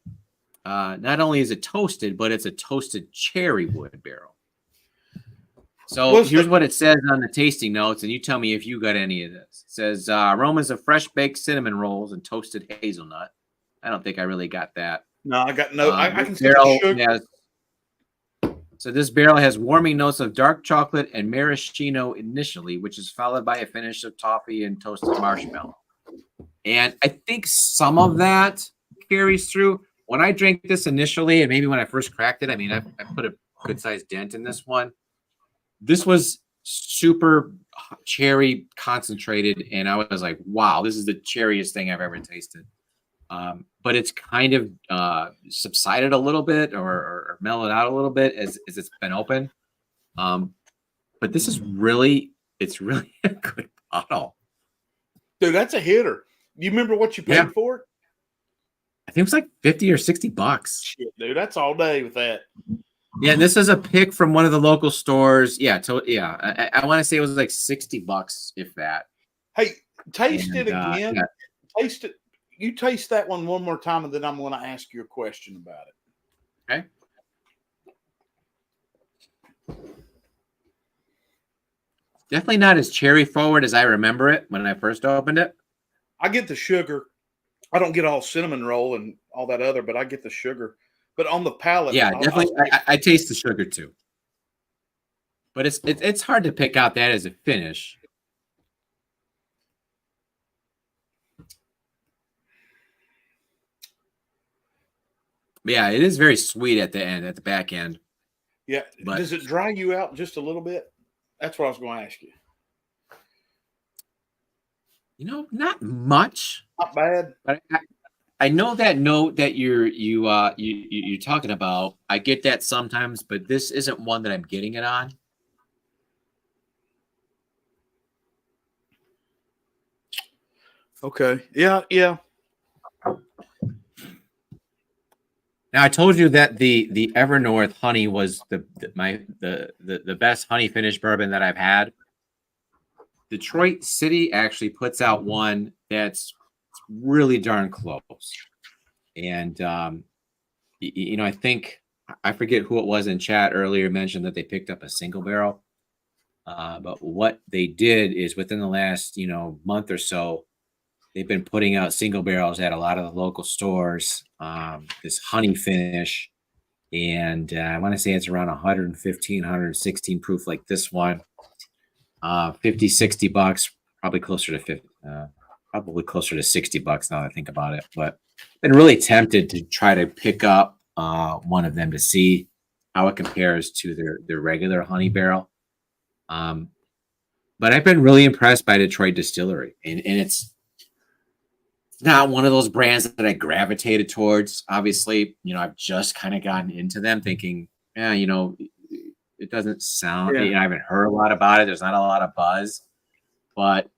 not only is it toasted, but it's a toasted cherry wood barrel. So here's what it says on the tasting notes, and you tell me if you got any of this. It says aromas of fresh baked cinnamon rolls and toasted hazelnut. I don't think I really got that. No, I got no. I can see the sugar. So this barrel has warming notes of dark chocolate and maraschino initially, which is followed by a finish of toffee and toasted marshmallow. And I think some of that carries through. When I drank this initially, and maybe when I first cracked it, I mean, I put a good-sized dent in this one. This was super cherry concentrated, and I was like, wow, this is the cherriest thing I've ever tasted. But it's kind of subsided a little bit or mellowed out a little bit as it's been open. But this is it's really a good bottle. Dude, that's a hitter. You remember what you paid for it? I think it was like $50 or $60. Shit, dude, that's all day with that. Yeah, and this is a pick from one of the local stores. Yeah, I want to say it was like $60, if that. Hey, taste it again. Yeah. Taste it. You taste that one more time, and then I'm going to ask you a question about it. Okay. Definitely not as cherry forward as I remember it when I first opened it. I get the sugar. I don't get all cinnamon roll and all that other, but I get the sugar. But on the palate, yeah, definitely, I taste the sugar too. But it's hard to pick out that as a finish. Yeah, it is very sweet at the end, at the back end. Yeah. But Does it dry you out just a little bit? That's what I was going to ask you. not much. Not bad. But I know that note that you're talking about. I get that sometimes, but this isn't one that I'm getting it on. Okay. Yeah. Yeah. Now I told you that the Evernorth honey was the best honey finished bourbon that I've had. Detroit City actually puts out one that's really darn close. And I think I forget who it was in chat earlier mentioned that they picked up a single barrel. But what they did is within the last month or so, they've been putting out single barrels at a lot of the local stores. This honey finish, and I want to say it's around 115, 116 proof like this one. 50, $60, probably closer to 50, probably closer to $60 now that I think about it. But been really tempted to try to pick up one of them to see how it compares to their regular honey barrel. But I've been really impressed by Detroit Distillery, and it's not one of those brands that I gravitated towards. Obviously, I've just kind of gotten into them thinking, yeah, it doesn't sound, I haven't heard a lot about it. There's not a lot of buzz, but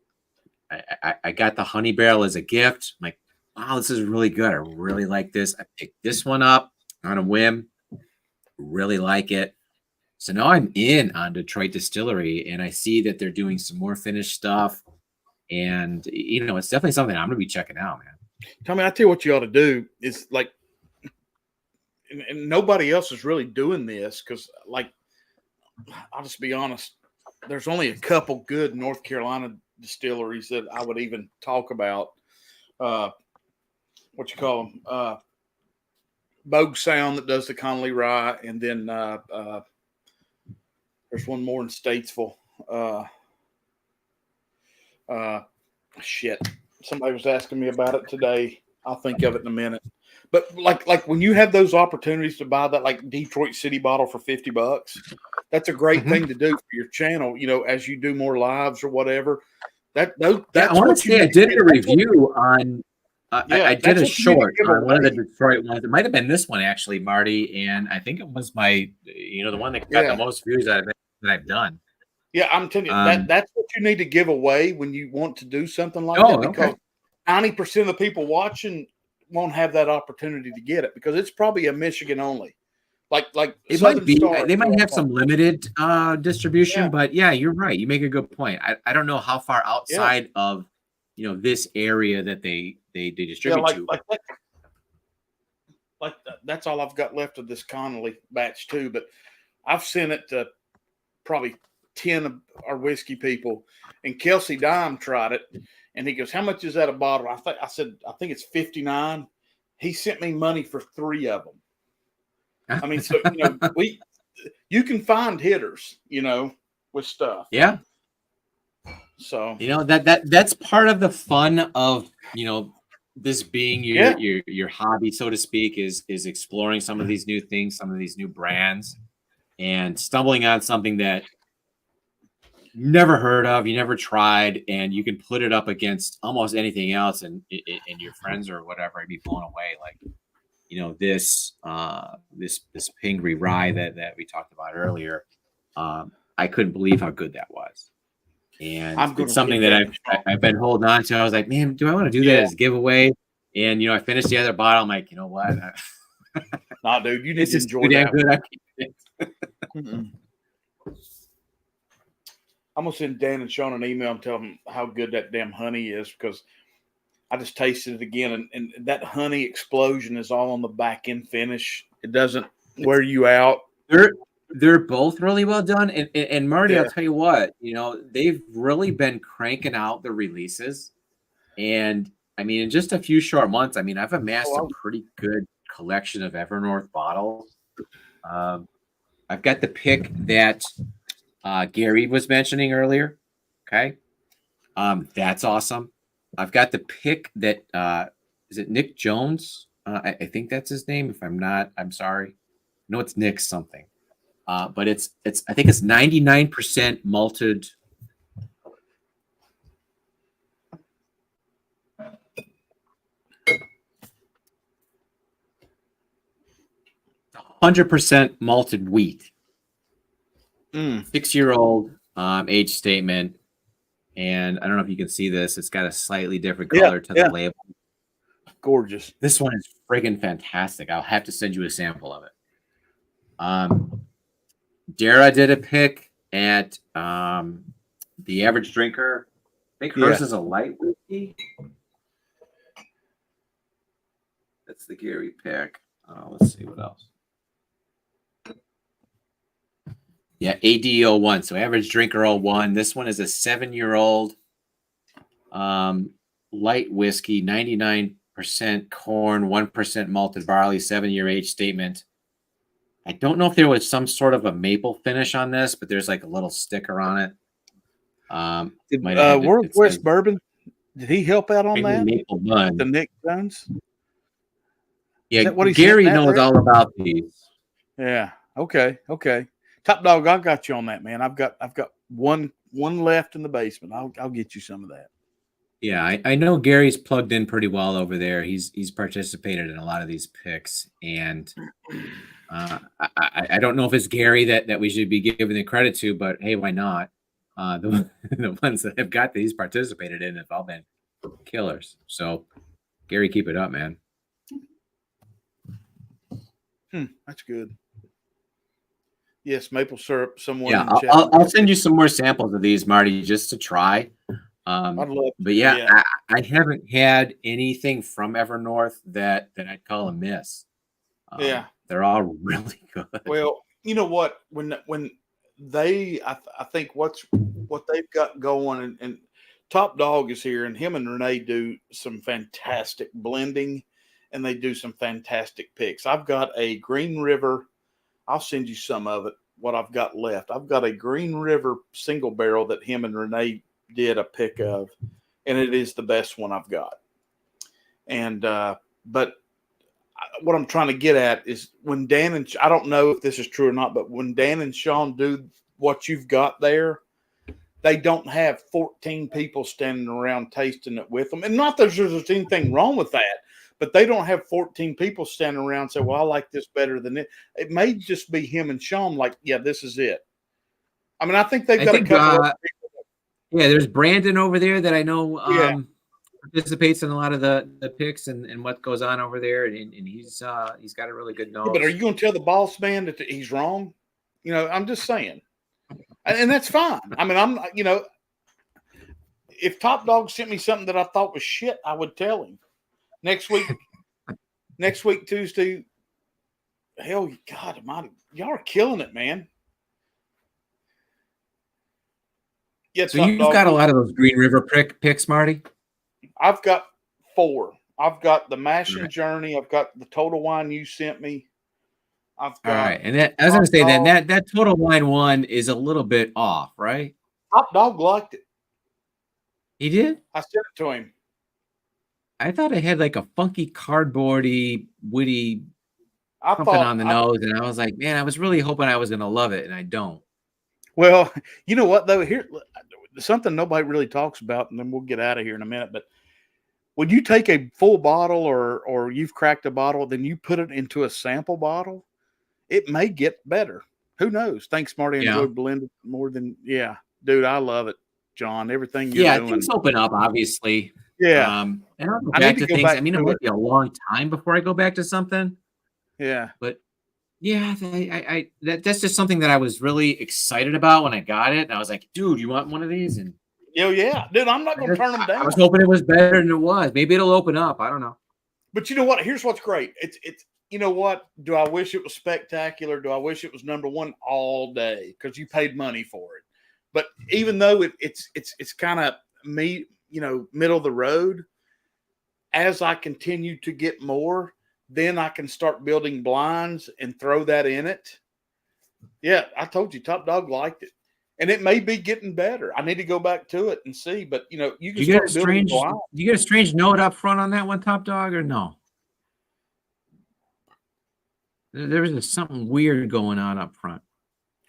I got the honey barrel as a gift. I'm like, wow, this is really good. I really like this. I picked this one up on a whim. Really like it. So now I'm in on Detroit Distillery, and I see that they're doing some more finished stuff. And, it's definitely something I'm going to be checking out, man. Tommy, I tell you what you ought to do is like, and nobody else is really doing this because, like, I'll just be honest. There's only a couple good North Carolina distilleries that I would even talk about. What you call them? Bogue Sound that does the Connolly Rye, and then there's one more in Statesville. Shit. Somebody was asking me about it today. I'll think of it in a minute. But like when you have those opportunities to buy that like Detroit City bottle for $50, that's a great thing to do for your channel. As you do more lives or whatever. That's I want to say I did a review on. I did a short on one of the Detroit ones. It might have been this one actually, Marty, and I think it was my the one that got the most views that I've done. Yeah, I'm telling you that's what you need to give away when you want to do something like that, because 90% of the people watching won't have that opportunity to get it because it's probably a Michigan only. Like it might be. They might have some limited distribution, but yeah, you're right. You make a good point. I don't know how far outside of this area that they distribute to. That's all I've got left of this Connolly batch too. But I've sent it to probably 10 of our whiskey people, and Kelsey Dime tried it, and he goes, "How much is that a bottle?" I said, "I think it's $59." He sent me money for 3 of them. I mean, so you can find hitters, with stuff. Yeah. So that's part of the fun of this being your hobby, so to speak, is exploring some of these new things, some of these new brands, and stumbling on something that you never heard of, you never tried, and you can put it up against almost anything else, and your friends or whatever, I'd be blown away. Like this Pingree Rye that we talked about earlier. I couldn't believe how good that was. And it's something that I've been holding on to. I was like, man, do I want to do that as a giveaway? And I finished the other bottle. I'm like, you know what? Nah, dude, you need to enjoy that. I'm gonna send Dan and Sean an email and tell them how good that damn honey is, because I just tasted it again, and that honey explosion is all on the back end finish. It doesn't wear you out. They're both really well done. And Marty, I'll tell you what, they've really been cranking out the releases. And I mean, in just a few short months, I mean, I've amassed a pretty good collection of Evernorth bottles. I've got the pick that Gary was mentioning earlier. Okay. That's awesome. I've got the pick that is it Nick Jones I think that's his name. If I'm not, I'm sorry. No, it's Nick something. But it's I think it's 99% malted. 100% malted wheat. 6-year-old age statement. And I don't know if you can see this. It's got a slightly different color to the label. Gorgeous. This one is friggin' fantastic. I'll have to send you a sample of it. Dara did a pick at the Average Drinker. I think hers is a light whiskey. That's the Gary pick. Let's see what else. Yeah, AD01. So Average Drinker 01. This one is a 7-year-old light whiskey, 99% corn, 1% malted barley, 7-year age statement. I don't know if there was some sort of a maple finish on this, but there's like a little sticker on it. World West Bourbon, did he help out on that? Maple bun. The Nick Jones? Yeah, Gary knows all about these. Yeah. Okay. Top Dog, I got you on that, man. I've got one left in the basement. I'll get you some of that. Yeah, I know Gary's plugged in pretty well over there. He's participated in a lot of these picks, and I don't know if it's Gary that we should be giving the credit to, but hey, why not? The ones that have got these participated in have all been killers. So, Gary, keep it up, man. That's good. Yes, maple syrup. Someone. Yeah, I'll send you some more samples of these, Marty, just to try. I'd love. But yeah, I haven't had anything from Evernorth that I'd call a miss. They're all really good. Well, you know what? When they, I think what they've got going, and Top Dog is here, and him and Renee do some fantastic blending, and they do some fantastic picks. I've got a Green River. I'll send you some of it, what I've got left. I've got a Green River single barrel that him and Renee did a pick of, and it is the best one I've got. And but what I'm trying to get at is when Dan and I don't know if this is true or not, but when Dan and Sean do what you've got there, they don't have 14 people standing around tasting it with them. And not that there's anything wrong with that, but they don't have 14 people standing around and say, well, I like this better than it. It may just be him and Sean like, yeah, this is it. I mean, I think they've got a couple of people. Yeah, there's Brandon over there that I know participates in a lot of the picks and what goes on over there, and he's got a really good nose. Yeah, but are you going to tell the boss man that he's wrong? You know, I'm just saying. And that's fine. I mean, if Top Dog sent me something that I thought was shit, I would tell him. Next week, Tuesday, hell, God almighty, y'all are killing it, man. Yeah, so you've got a lot of those Green River picks, Marty? I've got 4. I've got the Mashing Journey. I've got the Total Wine you sent me. I've got. All right, and I was going to say that Total Wine one is a little bit off, right? Top Dog liked it. He did? I sent it to him. I thought it had like a funky cardboardy, witty something on the nose, and I was like, man, I was really hoping I was going to love it, and I don't. Well, you know what, though? Here, something nobody really talks about, and then we'll get out of here in a minute. But when you take a full bottle or you've cracked a bottle, then you put it into a sample bottle, it may get better. Who knows? Thanks, Marty. I enjoyed blended more than, dude, I love it, John. Everything you're doing. Things open up, obviously. Yeah. And I'll go back to things. I mean, it might be a long time before I go back to something. Yeah. But yeah, that's just something that I was really excited about when I got it. And I was like, dude, you want one of these? And yeah. Dude, I'm not going to turn them down. I was hoping it was better than it was. Maybe it'll open up. I don't know. But you know what? Here's what's great. It's you know what? Do I wish it was spectacular? Do I wish it was number one all day? Because you paid money for it. But even though it's kind of me, middle of the road, as I continue to get more, then I can start building blinds and throw that in it. Yeah, I told you, Top Dog liked it. And it may be getting better. I need to go back to it and see. But, you can start building blinds. You get a strange note up front on that one, Top Dog, or no? There was just something weird going on up front.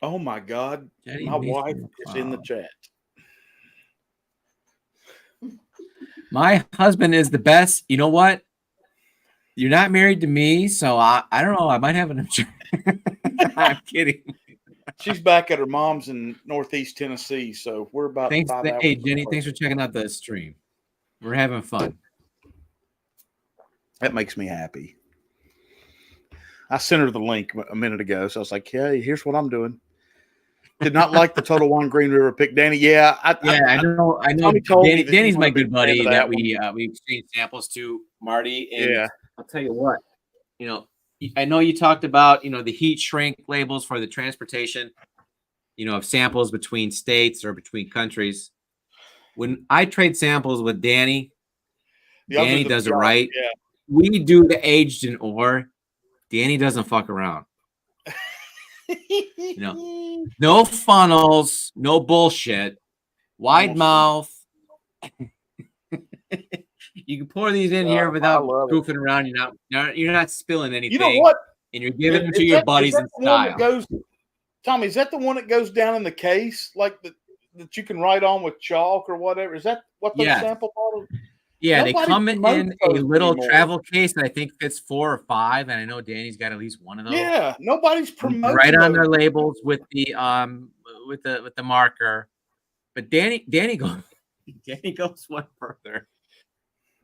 Oh my God. Jenny My Mason wife is in the McLeod. chat. My husband is the best. You know what? You're not married to me, so I don't know. I might have an. I'm kidding. She's back at her mom's in Northeast Tennessee, so we're about Thanks. 5 hours. Hey, Jenny, apart. thanks for checking out the stream. We're having fun. That makes me happy. I sent her the link a minute ago, so I was like, "Hey, here's what I'm doing." Did not like the Total Wine Green River pick, Danny. Yeah, I know. Tommy told me that Danny's you my weren't a big good fan buddy of that that one. we exchanged samples to, Marty. And Yeah. I'll tell you what, you know, I know you talked about, the heat shrink labels for the transportation, of samples between states or between countries. When I trade samples with Danny, Y'all Danny the does it PR, right. Yeah. We do the aged in ore. Danny doesn't fuck around. No funnels, no bullshit, wide mouth. You can pour these in here without goofing around. You're not spilling anything. You know what? And you're giving them to your buddies in style. Tommy, is that the one that goes down in the case, like that you can write on with chalk or whatever? Is that what those sample bottles? Yeah, they come in a little travel case that I think fits 4 or 5, and I know Danny's got at least one of those. Yeah, nobody's promoting right on their labels with the marker. But Danny goes one further.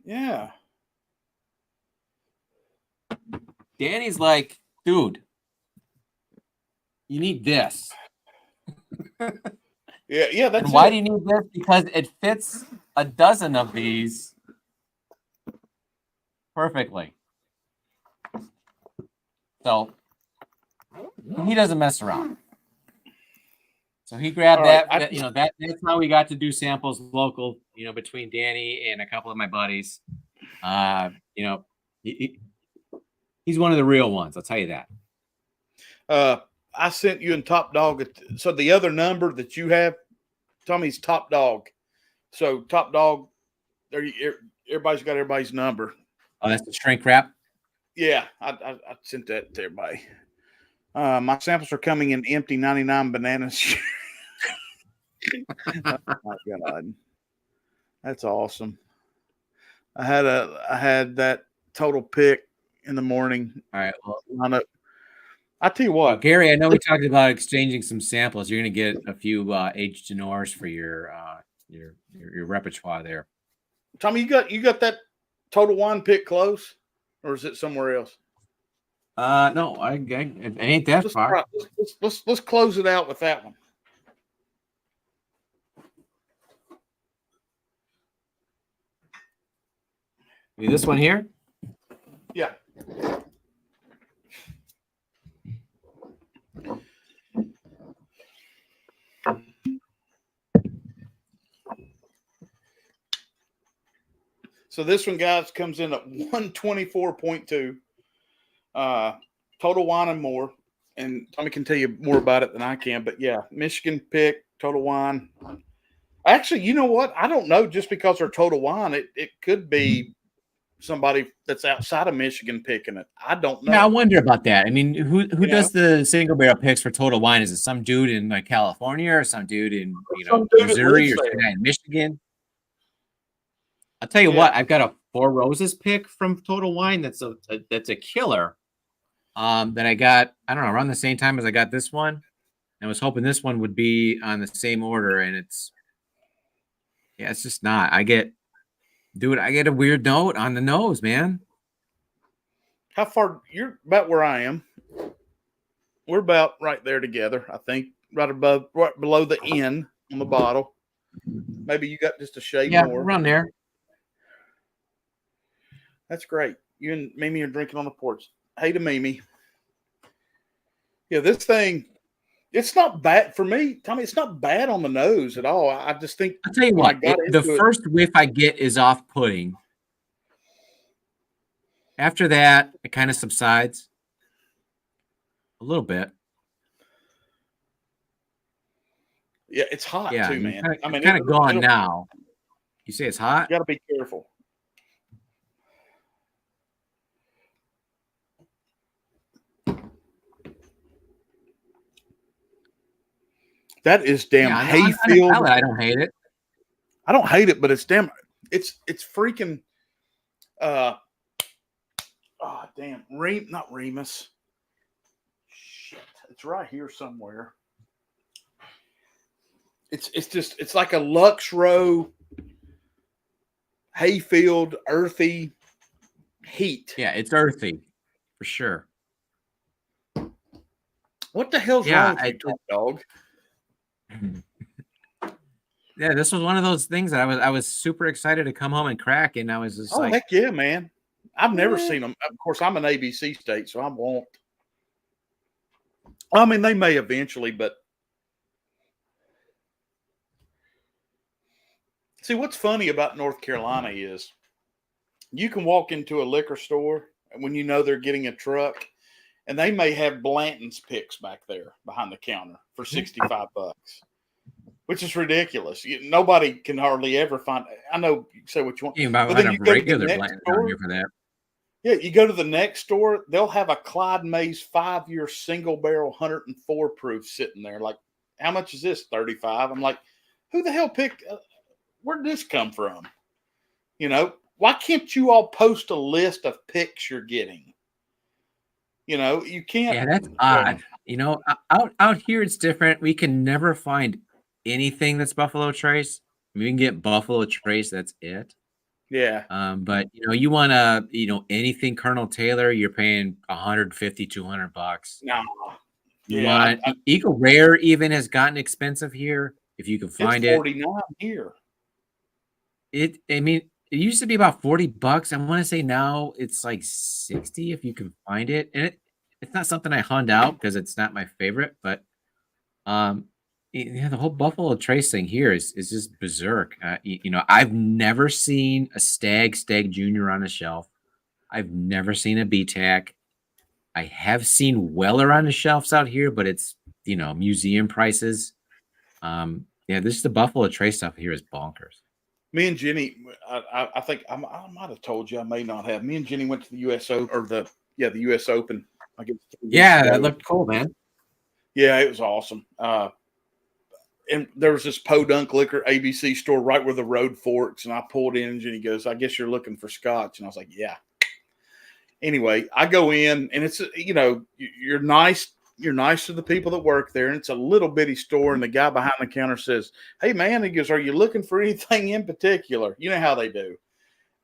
Yeah. Danny's like, dude, you need this. Yeah, that's and why do you need this? Because it fits a dozen of these perfectly. So he doesn't mess around. So he grabbed that. That's how we got to do samples local, between Danny and a couple of my buddies. He's one of the real ones. I'll tell you that. I sent you in Top Dog. So the other number that you have, Tommy's Top Dog. So Top Dog, everybody's got everybody's number. Oh, that's the shrink wrap? Yeah, I sent that to everybody. My samples are coming in empty 99 bananas. Oh my God. That's awesome. I had that total pick in the morning. All right. Well, I tell you what, Gary, I know we talked about exchanging some samples. You're going to get a few aged tenors for your repertoire there. Tommy, you got that Total Wine pick close, or is it somewhere else? No, it ain't that far. Let's close it out with that one. This one here? Yeah. So this one, guys, comes in at 124.2. Total Wine and more. And Tommy can tell you more about it than I can. But yeah, Michigan pick, Total Wine. Actually, you know what? I don't know. Just because they're Total Wine, it could be somebody that's outside of Michigan picking it. I don't know. Yeah, I wonder about that. I mean, who does the single barrel picks for Total Wine? Is it some dude in California or some dude in Missouri or some guy in Michigan? I'll tell you what, I've got a Four Roses pick from Total Wine that's a killer. That I got, I don't know, around the same time as I got this one. I was hoping this one would be on the same order, and it's just not. I get a weird note on the nose, man. How far? You're about where I am. We're about right there together, I think. Right below the N on the bottle. Maybe you got just a shade more. Yeah, around there. That's great. You and Mimi are drinking on the porch. Hey to Mimi. Yeah, this thing, it's not bad for me. Tommy, it's not bad on the nose at all. I just think. I'll tell you what, the first whiff I get is off-putting. After that, it kind of subsides a little bit. Yeah, it's hot too, man. It's kind of gone now. You say it's hot? You got to be careful. That is damn Yeah, hay on a field. palate, I don't hate it. I don't hate it, but it's damn. It's freaking. Oh damn, not Remus. Shit, it's right here somewhere. It's like a Lux Row hayfield, earthy heat. Yeah, it's earthy for sure. What the hell's wrong with you, top dog? Yeah, this was one of those things that I was super excited to come home and crack, and I was just like, heck yeah, man! I've never seen them. Of course, I'm an ABC state, so I won't. I mean, they may eventually, but see, what's funny about North Carolina is you can walk into a liquor store when you know they're getting a truck, and they may have Blanton's picks back there behind the counter for $65, which is ridiculous. Nobody can hardly ever find. I know you say what you want, but then you go to the next store for that. Yeah, you go to the next store, they'll have a Clyde Mays 5-year single barrel 104 proof sitting there. Like, how much is this? 35. I'm like, who the hell picked? Where did this come from? You know, why can't you all post a list of picks you're getting? You know, you can't. Yeah, that's odd. You know, out here it's different. We can never find anything that's Buffalo Trace. We can get Buffalo Trace. That's it. Yeah. But you know, you want to, you know, anything Colonel Taylor, you're paying $150, $200. No. Yeah. Eagle Rare even has gotten expensive here. If you can find it's 49 here. I mean, it used to be about $40. I want to say now it's like 60 if you can find it. And it's not something I hunt out because it's not my favorite, but yeah, the whole Buffalo Trace thing here is just berserk. You know, I've never seen a Stag Junior on a shelf. I've never seen a BTAC. I have seen Weller on the shelves out here, but it's, you know, museum prices. Yeah, this is the Buffalo Trace stuff here is bonkers. Me and Jenny, I think I might have told you, I may not have. Me and Jenny went to the US Open, or the US Open. I guess. Yeah, that looked cool, man. Yeah, it was awesome. And there was this Podunk Liquor ABC store right where the road forks, and I pulled in, and Jenny goes, "I guess you're looking for Scotch," and I was like, "Yeah." Anyway, I go in, and it's, you know, you're nice. You're nice to the people that work there, and it's a little bitty store. And the guy behind the counter says, "Hey, man," he goes, "Are you looking for anything in particular?" You know how they do.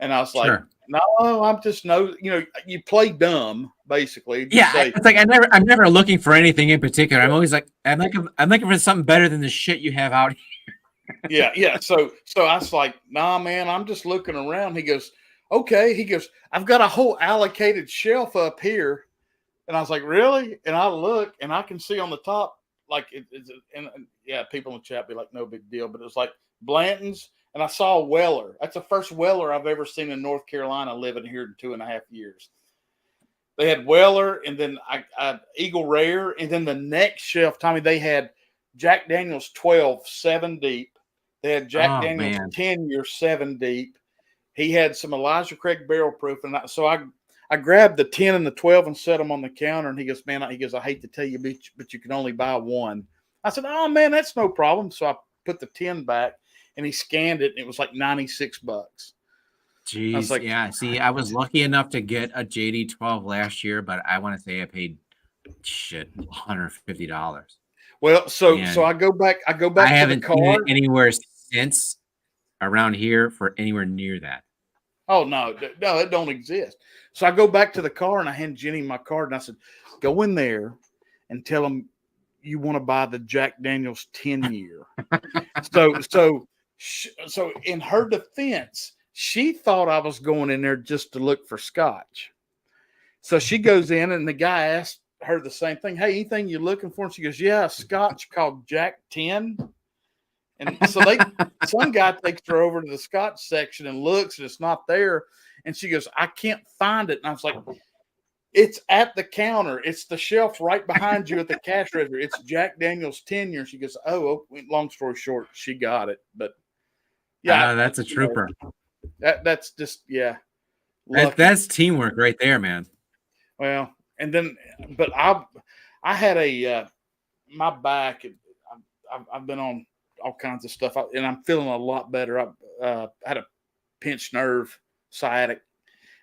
And I was like, Sure. "No, I'm just you know, you play dumb, basically." Yeah, it's like I'm never looking for anything in particular. I'm always like, I'm looking for something better than the shit you have out here. Yeah. So I was like, "Nah, man, I'm just looking around." He goes, "Okay." He goes, "I've got a whole allocated shelf up here." And I was like, "Really?" And I look, and I can see on the top, like, and yeah, people in the chat be like, "No big deal," but it was like Blanton's, and I saw Weller. That's the first Weller I've ever seen in North Carolina living here in 2.5 years. They had Weller, and then I Eagle Rare, and then the next shelf, Tommy, they had Jack Daniel's 12 7 deep. They had Jack Daniel's 10-year 7 deep. He had some Elijah Craig barrel proof, and so I grabbed the 10 and the 12 and set them on the counter. And he goes, "Man," he goes, "I hate to tell you, but you can only buy one." I said, "Oh, man, that's no problem." So I put the 10 back, and he scanned it, and it was like $96. Jeez, I was like, yeah. See, I was lucky enough to get a JD 12 last year, but I want to say I paid $150. Well, so I go back. I haven't seen it anywhere since around here for anywhere near that. Oh, no, it don't exist. So I go back to the car, and I hand Jenny my card, and I said, "Go in there and tell them you want to buy the Jack Daniel's 10-year." So in her defense, she thought I was going in there just to look for Scotch. So she goes in, and the guy asked her the same thing. "Hey, anything you're looking for?" And she goes, "Yeah, Scotch called Jack 10. And so some guy takes her over to the Scotch section and looks, and it's not there. And she goes, "I can't find it." And I was like, "It's at the counter. It's the shelf right behind you at the cash register. It's Jack Daniel's 10-year." She goes, "Oh, long story short, she got it." But yeah, that's a trooper. That's just, yeah. That's teamwork right there, man. Well, and then, but I had my back. I've been on all kinds of stuff, and I'm feeling a lot better. I had a pinched nerve, sciatic,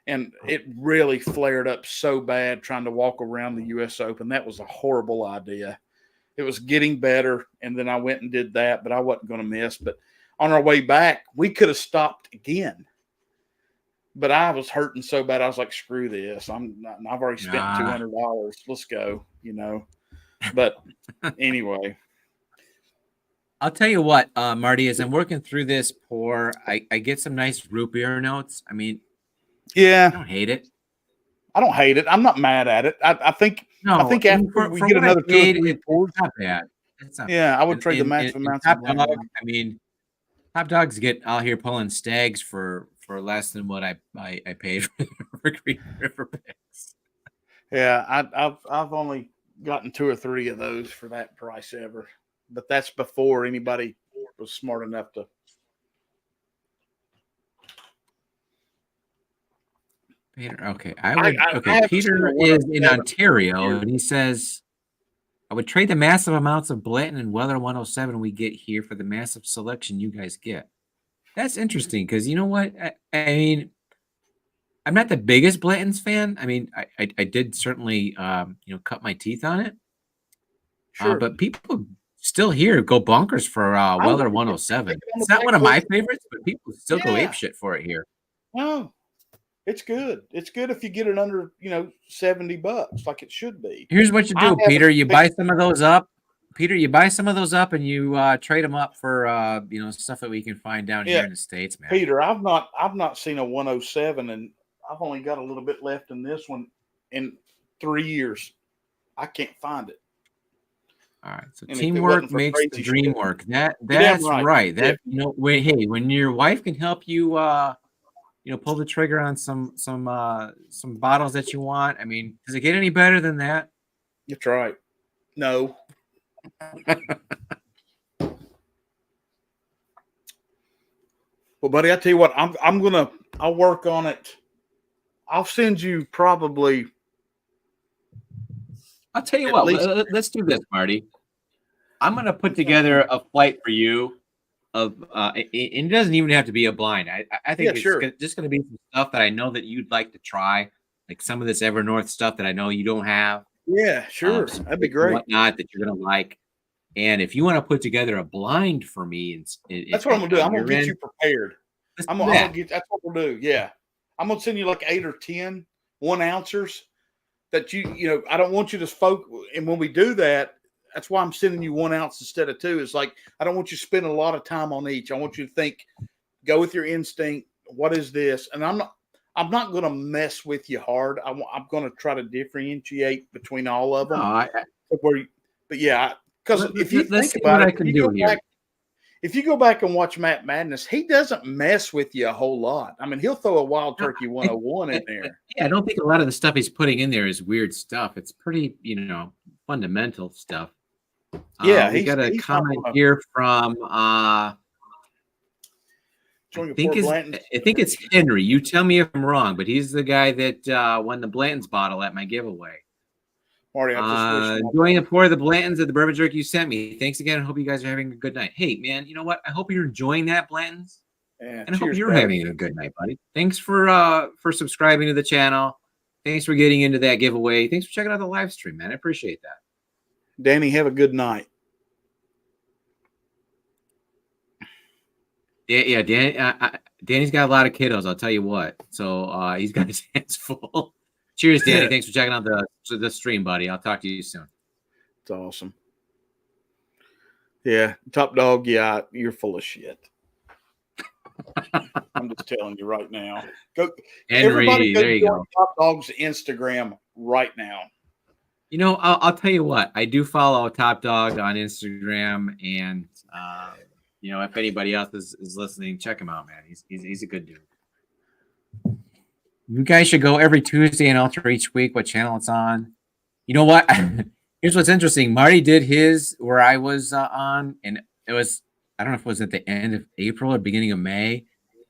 and it really flared up so bad trying to walk around the U.S. Open. That was a horrible idea. It was getting better, and then I went and did that, but I wasn't going to miss. But on our way back, we could have stopped again. But I was hurting so bad, I was like, "Screw this! I've already spent $200. Let's go," But anyway, I'll tell you what, Marty, as I'm working through this pour, I get some nice root beer notes. I mean, yeah, I don't hate it. I don't hate it. I'm not mad at it. I think after we get another 2 or 3 pours, it's not bad. It's not yeah, bad. I would trade the massive amounts of Top Dog. I mean, Top Dogs get out here pulling stags for less than what I paid for Green River picks. Yeah, I've only gotten 2 or 3 of those for that price ever, but that's before anybody was smart enough to. Peter, okay, Peter is in Ontario, and he says, "I would trade the massive amounts of Blanton and Weather 107 we get here for the massive selection you guys get." That's interesting because you know what? I mean, I'm not the biggest Blanton's fan. I mean, I did certainly cut my teeth on it. Sure. But people still here go bonkers for Weather 107. It's not one of my favorites, but people still go apeshit for it here. No, it's good. It's good if you get it under $70 like it should be. Here's what you do, Peter. You buy some of those up. Peter, you buy some of those up and you trade them up for stuff that we can find down here in the States, man. Peter, I've not seen a 107, and I've only got a little bit left in this one in 3 years. I can't find it. All right, so teamwork makes the dream work. That's right. That when your wife can help you, pull the trigger on some bottles that you want. I mean, does it get any better than that? That's right. No. Well, buddy, I tell you what, I'll work on it. I'll send you probably. I'll tell you what. Let's do this, Marty. I'm gonna put together a flight for you. It doesn't even have to be a blind. I think it's just gonna be some stuff that I know that you'd like to try, like some of this Evernorth stuff that I know you don't have. Yeah, sure. That'd be great. Whatnot that you're gonna like. And if you want to put together a blind for me, that's what I'm gonna do. I'm gonna get you prepared. That's what we'll do. Yeah, I'm gonna send you like 8 or 10 1-ouncers that I don't want you to focus. And when we do that, that's why I'm sending you 1 ounce instead of 2. It's like I don't want you spending a lot of time on each. I want you to think, go with your instinct. What is this? And I'm not going to mess with you hard. I'm going to try to differentiate between all of them. But yeah. Because if you think about it, if you go back and watch Matt Madness, he doesn't mess with you a whole lot. I mean, he'll throw a Wild Turkey 101 in there. Yeah, I don't think a lot of the stuff he's putting in there is weird stuff. It's pretty, fundamental stuff. Yeah, we got a comment here from I think it's Henry. You tell me if I'm wrong, but he's the guy that won the Blanton's bottle at my giveaway. Marty, enjoying a pour of the Blantons at the Bourbon Jerk you sent me. Thanks again. I hope you guys are having a good night. Hey, man, you know what? I hope you're enjoying that Blantons. Yeah, and I hope you're having a good night, buddy. Thanks for subscribing to the channel. Thanks for getting into that giveaway. Thanks for checking out the live stream, man. I appreciate that. Danny, have a good night. Yeah, Danny's got a lot of kiddos, I'll tell you what. So he's got his hands full. Cheers, Danny. Thanks for checking out the stream, buddy. I'll talk to you soon. It's awesome. Yeah, Top Dog, yeah, you're full of shit. I'm just telling you right now. Henry, there you go. Top Dog's Instagram right now. I'll tell you what. I do follow Top Dog on Instagram, and if anybody else is listening, check him out, man. He's a good dude. You guys should go every Tuesday and alter each week what channel it's on. You know what? Here's what's interesting. Marty did his where I was on, and it was, I don't know if it was at the end of April or beginning of May.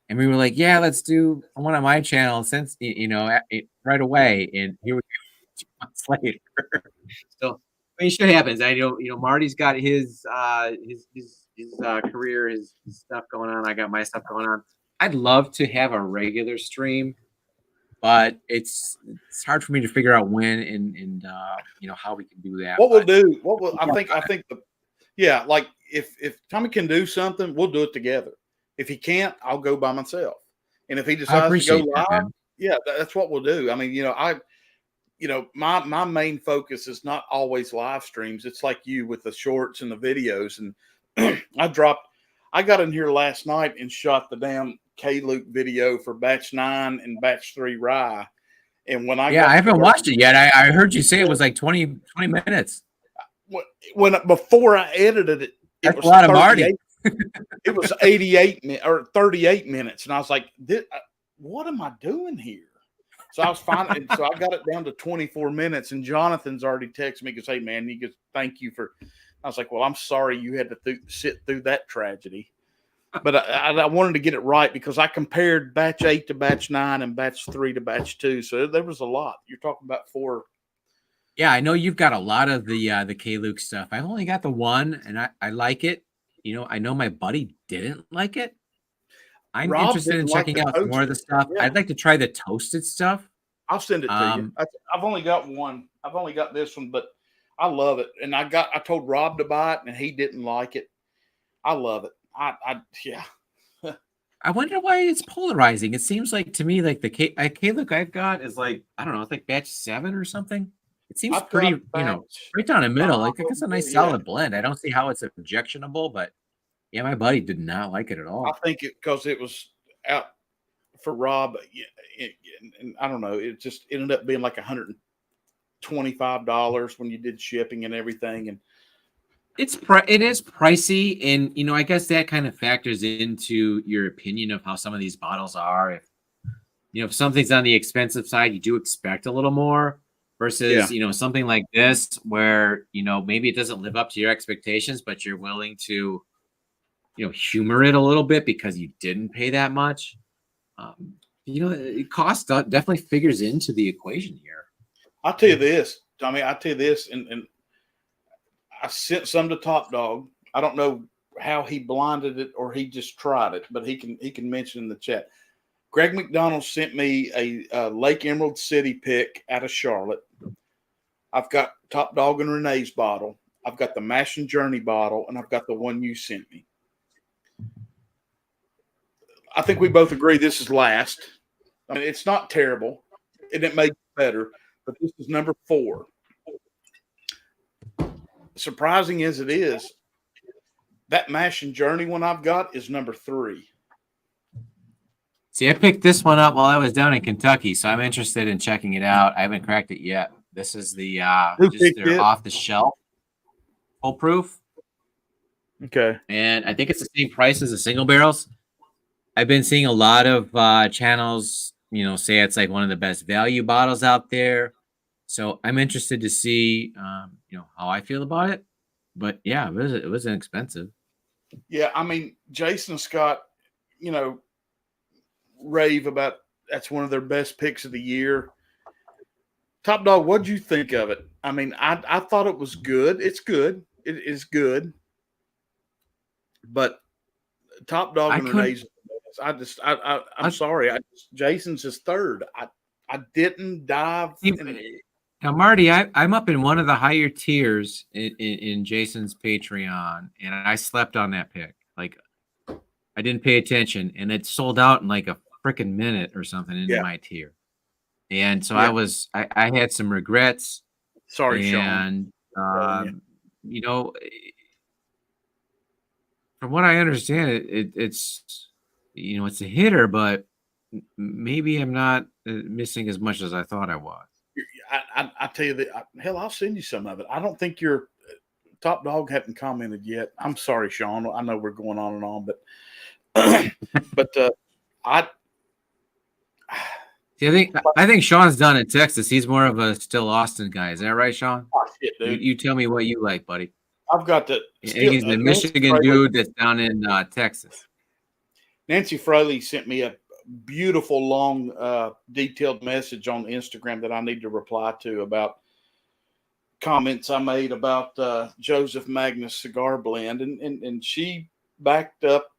And we were like, yeah, let's do one on my channel since, right away. And here we go 2 months later. So I mean, shit happens. I know, Marty's got his career, his stuff going on. I got my stuff going on. I'd love to have a regular stream, but it's hard for me to figure out when and how we can do that. What we'll But do, I think like if Tommy can do something, we'll do it together. If he can't, I'll go by myself. And if he I decides to go appreciate that, live, man. yeah, that's what we'll do. I mean, my main focus is not always live streams. It's like you with the shorts and the videos. And I got in here last night and shot the damn K-Luke video for batch 9 and batch 3 rye. And when I haven't watched it yet. I heard you say it was like 20 minutes. Before I edited it, That's a lot of Marty. It was 88 or 38 minutes, and I was like, "What am I doing here?" So I was fine, so I got it down to 24 minutes. And Jonathan's already texted me because, "Hey, man, he goes, thank you for." I was like, "Well, I'm sorry you had to sit through that tragedy," but I wanted to get it right because I compared batch 8 to batch 9 and batch 3 to batch 2, so there was a lot. You're talking about 4. Yeah, I know you've got a lot of the K-Luke stuff. I've only got the one, and I like it. I know my buddy didn't like it. I'm Rob interested in didn't like checking the out more of the toasted. stuff. Yeah. I'd like to try the toasted stuff. I'll send it to you. I've only got one. I've only got this one, but I love it. And I told Rob to buy it, and he didn't like it. I love it. Yeah. I wonder why it's polarizing. It seems like to me like the K-Luke I've got is like, I don't know, it's like batch 7 or something. It seems I've pretty, got right down the middle. Like batch it's a nice 5, solid blend. I don't see how it's objectionable, but yeah, my buddy did not like it at all. I think because it was out for Rob, and I don't know, it just ended up being like $125 when you did shipping and everything. And it is pricey, and I guess that kind of factors into your opinion of how some of these bottles are. If something's on the expensive side, you do expect a little more versus something like this where maybe it doesn't live up to your expectations, but you're willing to humor it a little bit because you didn't pay that much. Cost definitely figures into the equation here. I'll tell you this, Tommy. And I sent some to Top Dog. I don't know how he blinded it or he just tried it, but he can mention in the chat. Greg McDonald sent me a Lake Emerald City pick out of Charlotte. I've got Top Dog and Renee's bottle. I've got the Mash and Journey bottle, and I've got the one you sent me. I think we both agree this is last. I mean, it's not terrible, and it may get better, but this is number 4. Surprising as it is, that Mash and Journey one I've got is number 3. See, I picked this one up while I was down in Kentucky, so I'm interested in checking it out. I haven't cracked it yet. This is the just their off the shelf full proof. Okay. And I think it's the same price as the single barrels. I've been seeing a lot of channels, say it's like one of the best value bottles out there. So I'm interested to see, how I feel about it. But yeah, it was inexpensive. Yeah, I mean, Jason Scott, rave about that's one of their best picks of the year. Top Dog, what'd you think of it? I mean, I thought it was good. It's good. It is good. But Top Dog and Renee's, I'm sorry. Jason's is third. I didn't dive. Now, Marty, I'm up in one of the higher tiers in Jason's Patreon, and I slept on that pick. Like, I didn't pay attention, and it sold out in like a freaking minute or something into my tier. And so I had some regrets. Sorry, Sean. And, from what I understand, it's it's a hitter, but maybe I'm not missing as much as I thought I was. I tell you that, hell, I'll send you some of it. I don't think your Top Dog hadn't commented yet. I'm sorry, Sean. I know we're going on and on, but I think Sean's done in Texas. He's more of a still Austin guy. Is that right, Sean? Oh, shit, dude. You tell me what you like, buddy. I've got the. He's the Michigan dude that's down in Texas. Nancy Fraley sent me a beautiful, long, detailed message on Instagram that I need to reply to about comments I made about Joseph Magnus cigar blend, and she backed up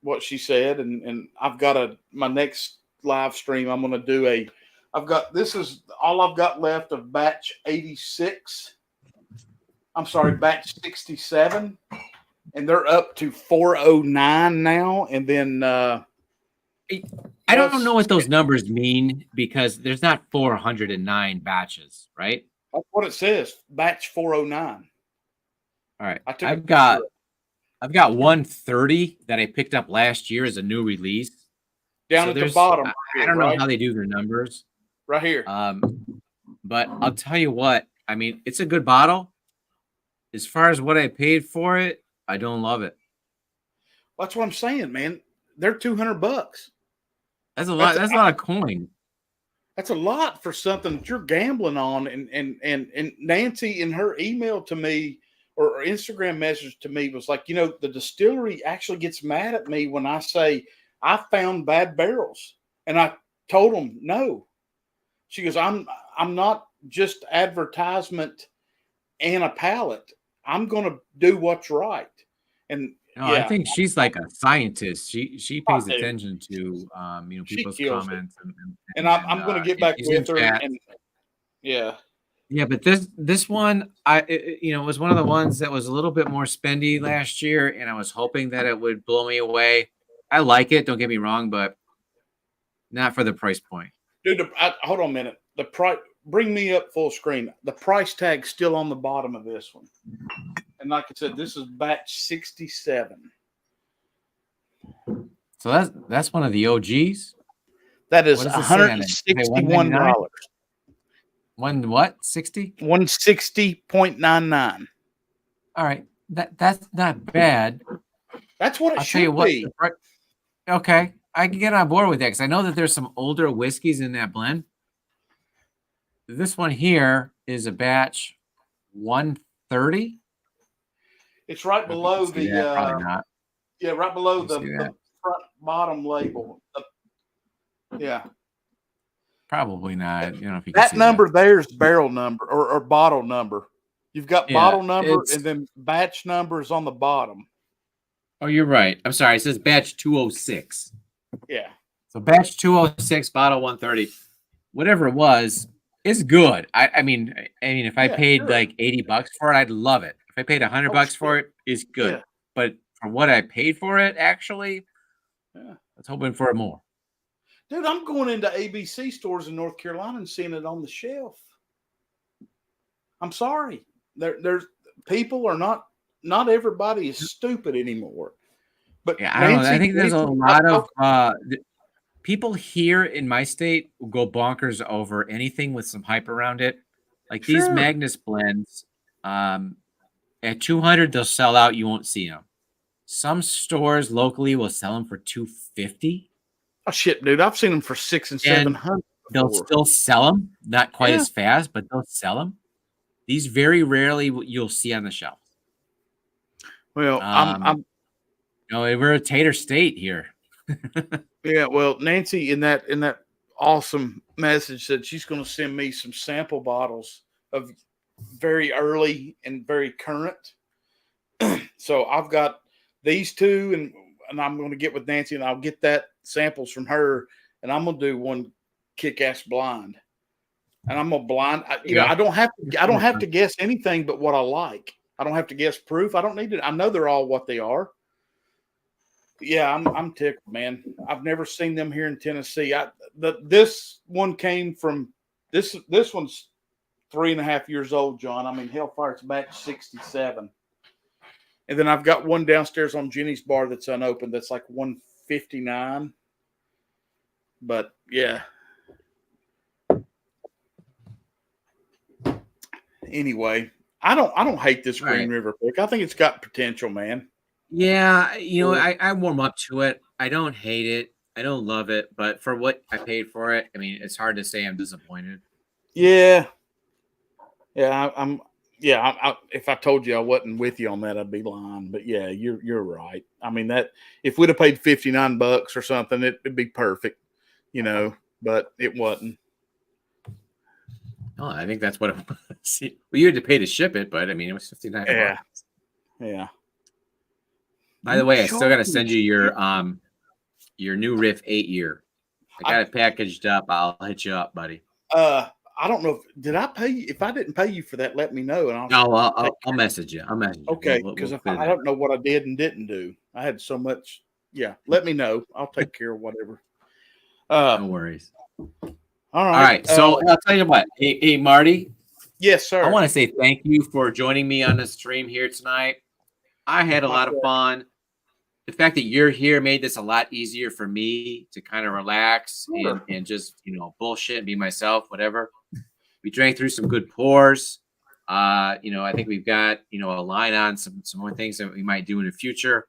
what she said, and I've got my next live stream. I'm going to do this is all I've got left of batch 86. I'm sorry, batch 67, and they're up to 409 now. And then I don't know what those numbers mean because there's not 409 batches, right? That's what it says, batch 409. All right, I've got 130 that I picked up last year as a new release. Down at the bottom. I don't know how they do their numbers. Right here. But I'll tell you what, I mean, it's a good bottle. As far as what I paid for it, I don't love it. That's what I'm saying, man. They're $200. That's a lot. That's a lot of coin. That's a lot for something that you're gambling on. And Nancy, in her email to me or Instagram message to me, was like, the distillery actually gets mad at me when I say I found bad barrels, and I told them no. She goes, I'm not just advertisement and a palate. I'm going to do what's right. And I think she's like a scientist. She pays attention to people's comments, and I'm going to get back with her. And yeah, but this one, it was one of the ones that was a little bit more spendy last year, and I was hoping that it would blow me away. I like it, don't get me wrong, but not for the price point. Dude, hold on a minute. The price, bring me up full screen. The price tag's still on the bottom of this one. And like I said, this is batch 67. So that's one of the OGs. That is $161. One what? 60? 160.99. All right. That's not bad. That's what it should be. Okay. I can get on board with that because I know that there's some older whiskeys in that blend. This one here is a batch 130. It's right below the probably not. Yeah, right below the front bottom label. Yeah. Probably not. If you that number there's barrel number or bottle number. You've got bottle number and then batch number is on the bottom. Oh, you're right. I'm sorry. It says batch 206. Yeah. So batch 206, bottle 130, whatever it was, is good. I mean, if I paid like $80 for it, I'd love it. If I paid $100 for it, it's good. Yeah. But for what I paid for it, actually, I was hoping for more. Dude, I'm going into ABC stores in North Carolina and seeing it on the shelf. I'm sorry. There's people are not everybody is stupid anymore. But yeah, I don't know. I think there's a lot of people here in my state will go bonkers over anything with some hype around it. Like these Magnus blends, at 200 they'll sell out. You won't see them. Some stores locally will sell them for $250. Oh shit, dude! I've seen them for $600 and $700. They'll still sell them, not quite as fast, but they'll sell them. These very rarely you'll see on the shelf. Well, we're a tater state here. Yeah, well, Nancy in that awesome message said she's going to send me some sample bottles of very early and very current. So I've got these two, and I'm going to get with Nancy, and I'll get that samples from her, and I'm going to do one kick-ass blind. And I'm going to blind. I don't have to guess anything but what I like. I don't have to guess proof. I don't need to. I know they're all what they are. Yeah, I'm tickled, man. I've never seen them here in Tennessee. This one came from this one's 3.5 years old, John. I mean, Hellfire, it's batch 67. And then I've got one downstairs on Jenny's bar that's unopened that's like 159. But yeah. Anyway, I don't hate this Green River pick. I think it's got potential, man. Yeah, I warm up to it. I don't hate it. I don't love it, but for what I paid for it, I mean, it's hard to say I'm disappointed. Yeah. Yeah, if I told you I wasn't with you on that, I'd be lying. But yeah, you're right. I mean, that if we'd have paid $59 or something, it'd be perfect, but it wasn't. Oh, I think that's what it was. Well, you had to pay to ship it, but I mean, it was $59. Yeah. Yeah. By the way, I still got to send you your new Riff 8-year. I got it packaged up. I'll hit you up, buddy. I don't know. Did I pay you? If I didn't pay you for that, let me know. And I'll message you. I'll message you. Okay, because I don't know what I did and didn't do. I had so much. Yeah, let me know. I'll take care of whatever. No worries. All right. So I'll tell you what. Hey, Marty. Yes, sir. I want to say thank you for joining me on the stream here tonight. I had a lot of fun. The fact that you're here made this a lot easier for me to kind of relax and just, bullshit and be myself, whatever. We drank through some good pours. I think we've got, a line on some more things that we might do in the future.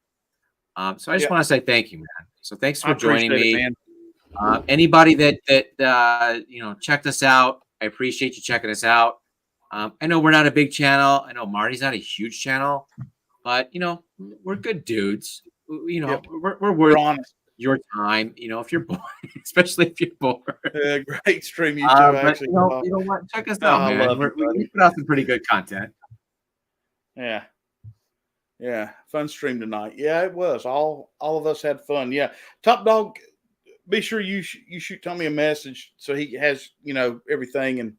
So I just want to say thank you, man. So thanks for joining me. Man. Anybody that checked us out, I appreciate you checking us out. I know we're not a big channel. I know Marty's not a huge channel, but we're good dudes. We're worth your time. If you're bored, especially if you're bored. Great stream you two. Actually, you know what? Check us out, man. We put out some pretty good content. Yeah, fun stream tonight. Yeah, it was. All of us had fun. Yeah, Top Dog. Be sure you shoot Tommy a message so he has everything.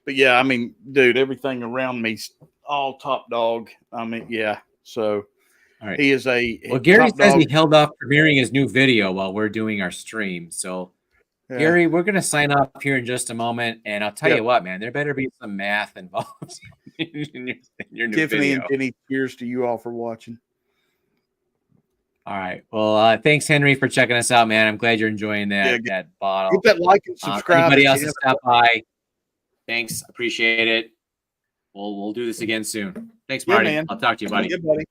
But yeah, I mean, dude, everything around me's all Top Dog. I mean, yeah. So right. He is a. Well, Gary says he held off premiering his new video while we're doing our stream. So, Gary, we're gonna sign off here in just a moment, and I'll tell you what, man, there better be some math involved in your new Tiffany video. And Jenny, cheers to you all for watching. All right. Well, thanks, Henry, for checking us out, man. I'm glad you're enjoying that bottle. Hit that like and subscribe. Anybody else to stop by? Thanks. Appreciate it. We'll do this again soon. Thanks, Marty. Man. I'll talk to you, buddy. Good, buddy.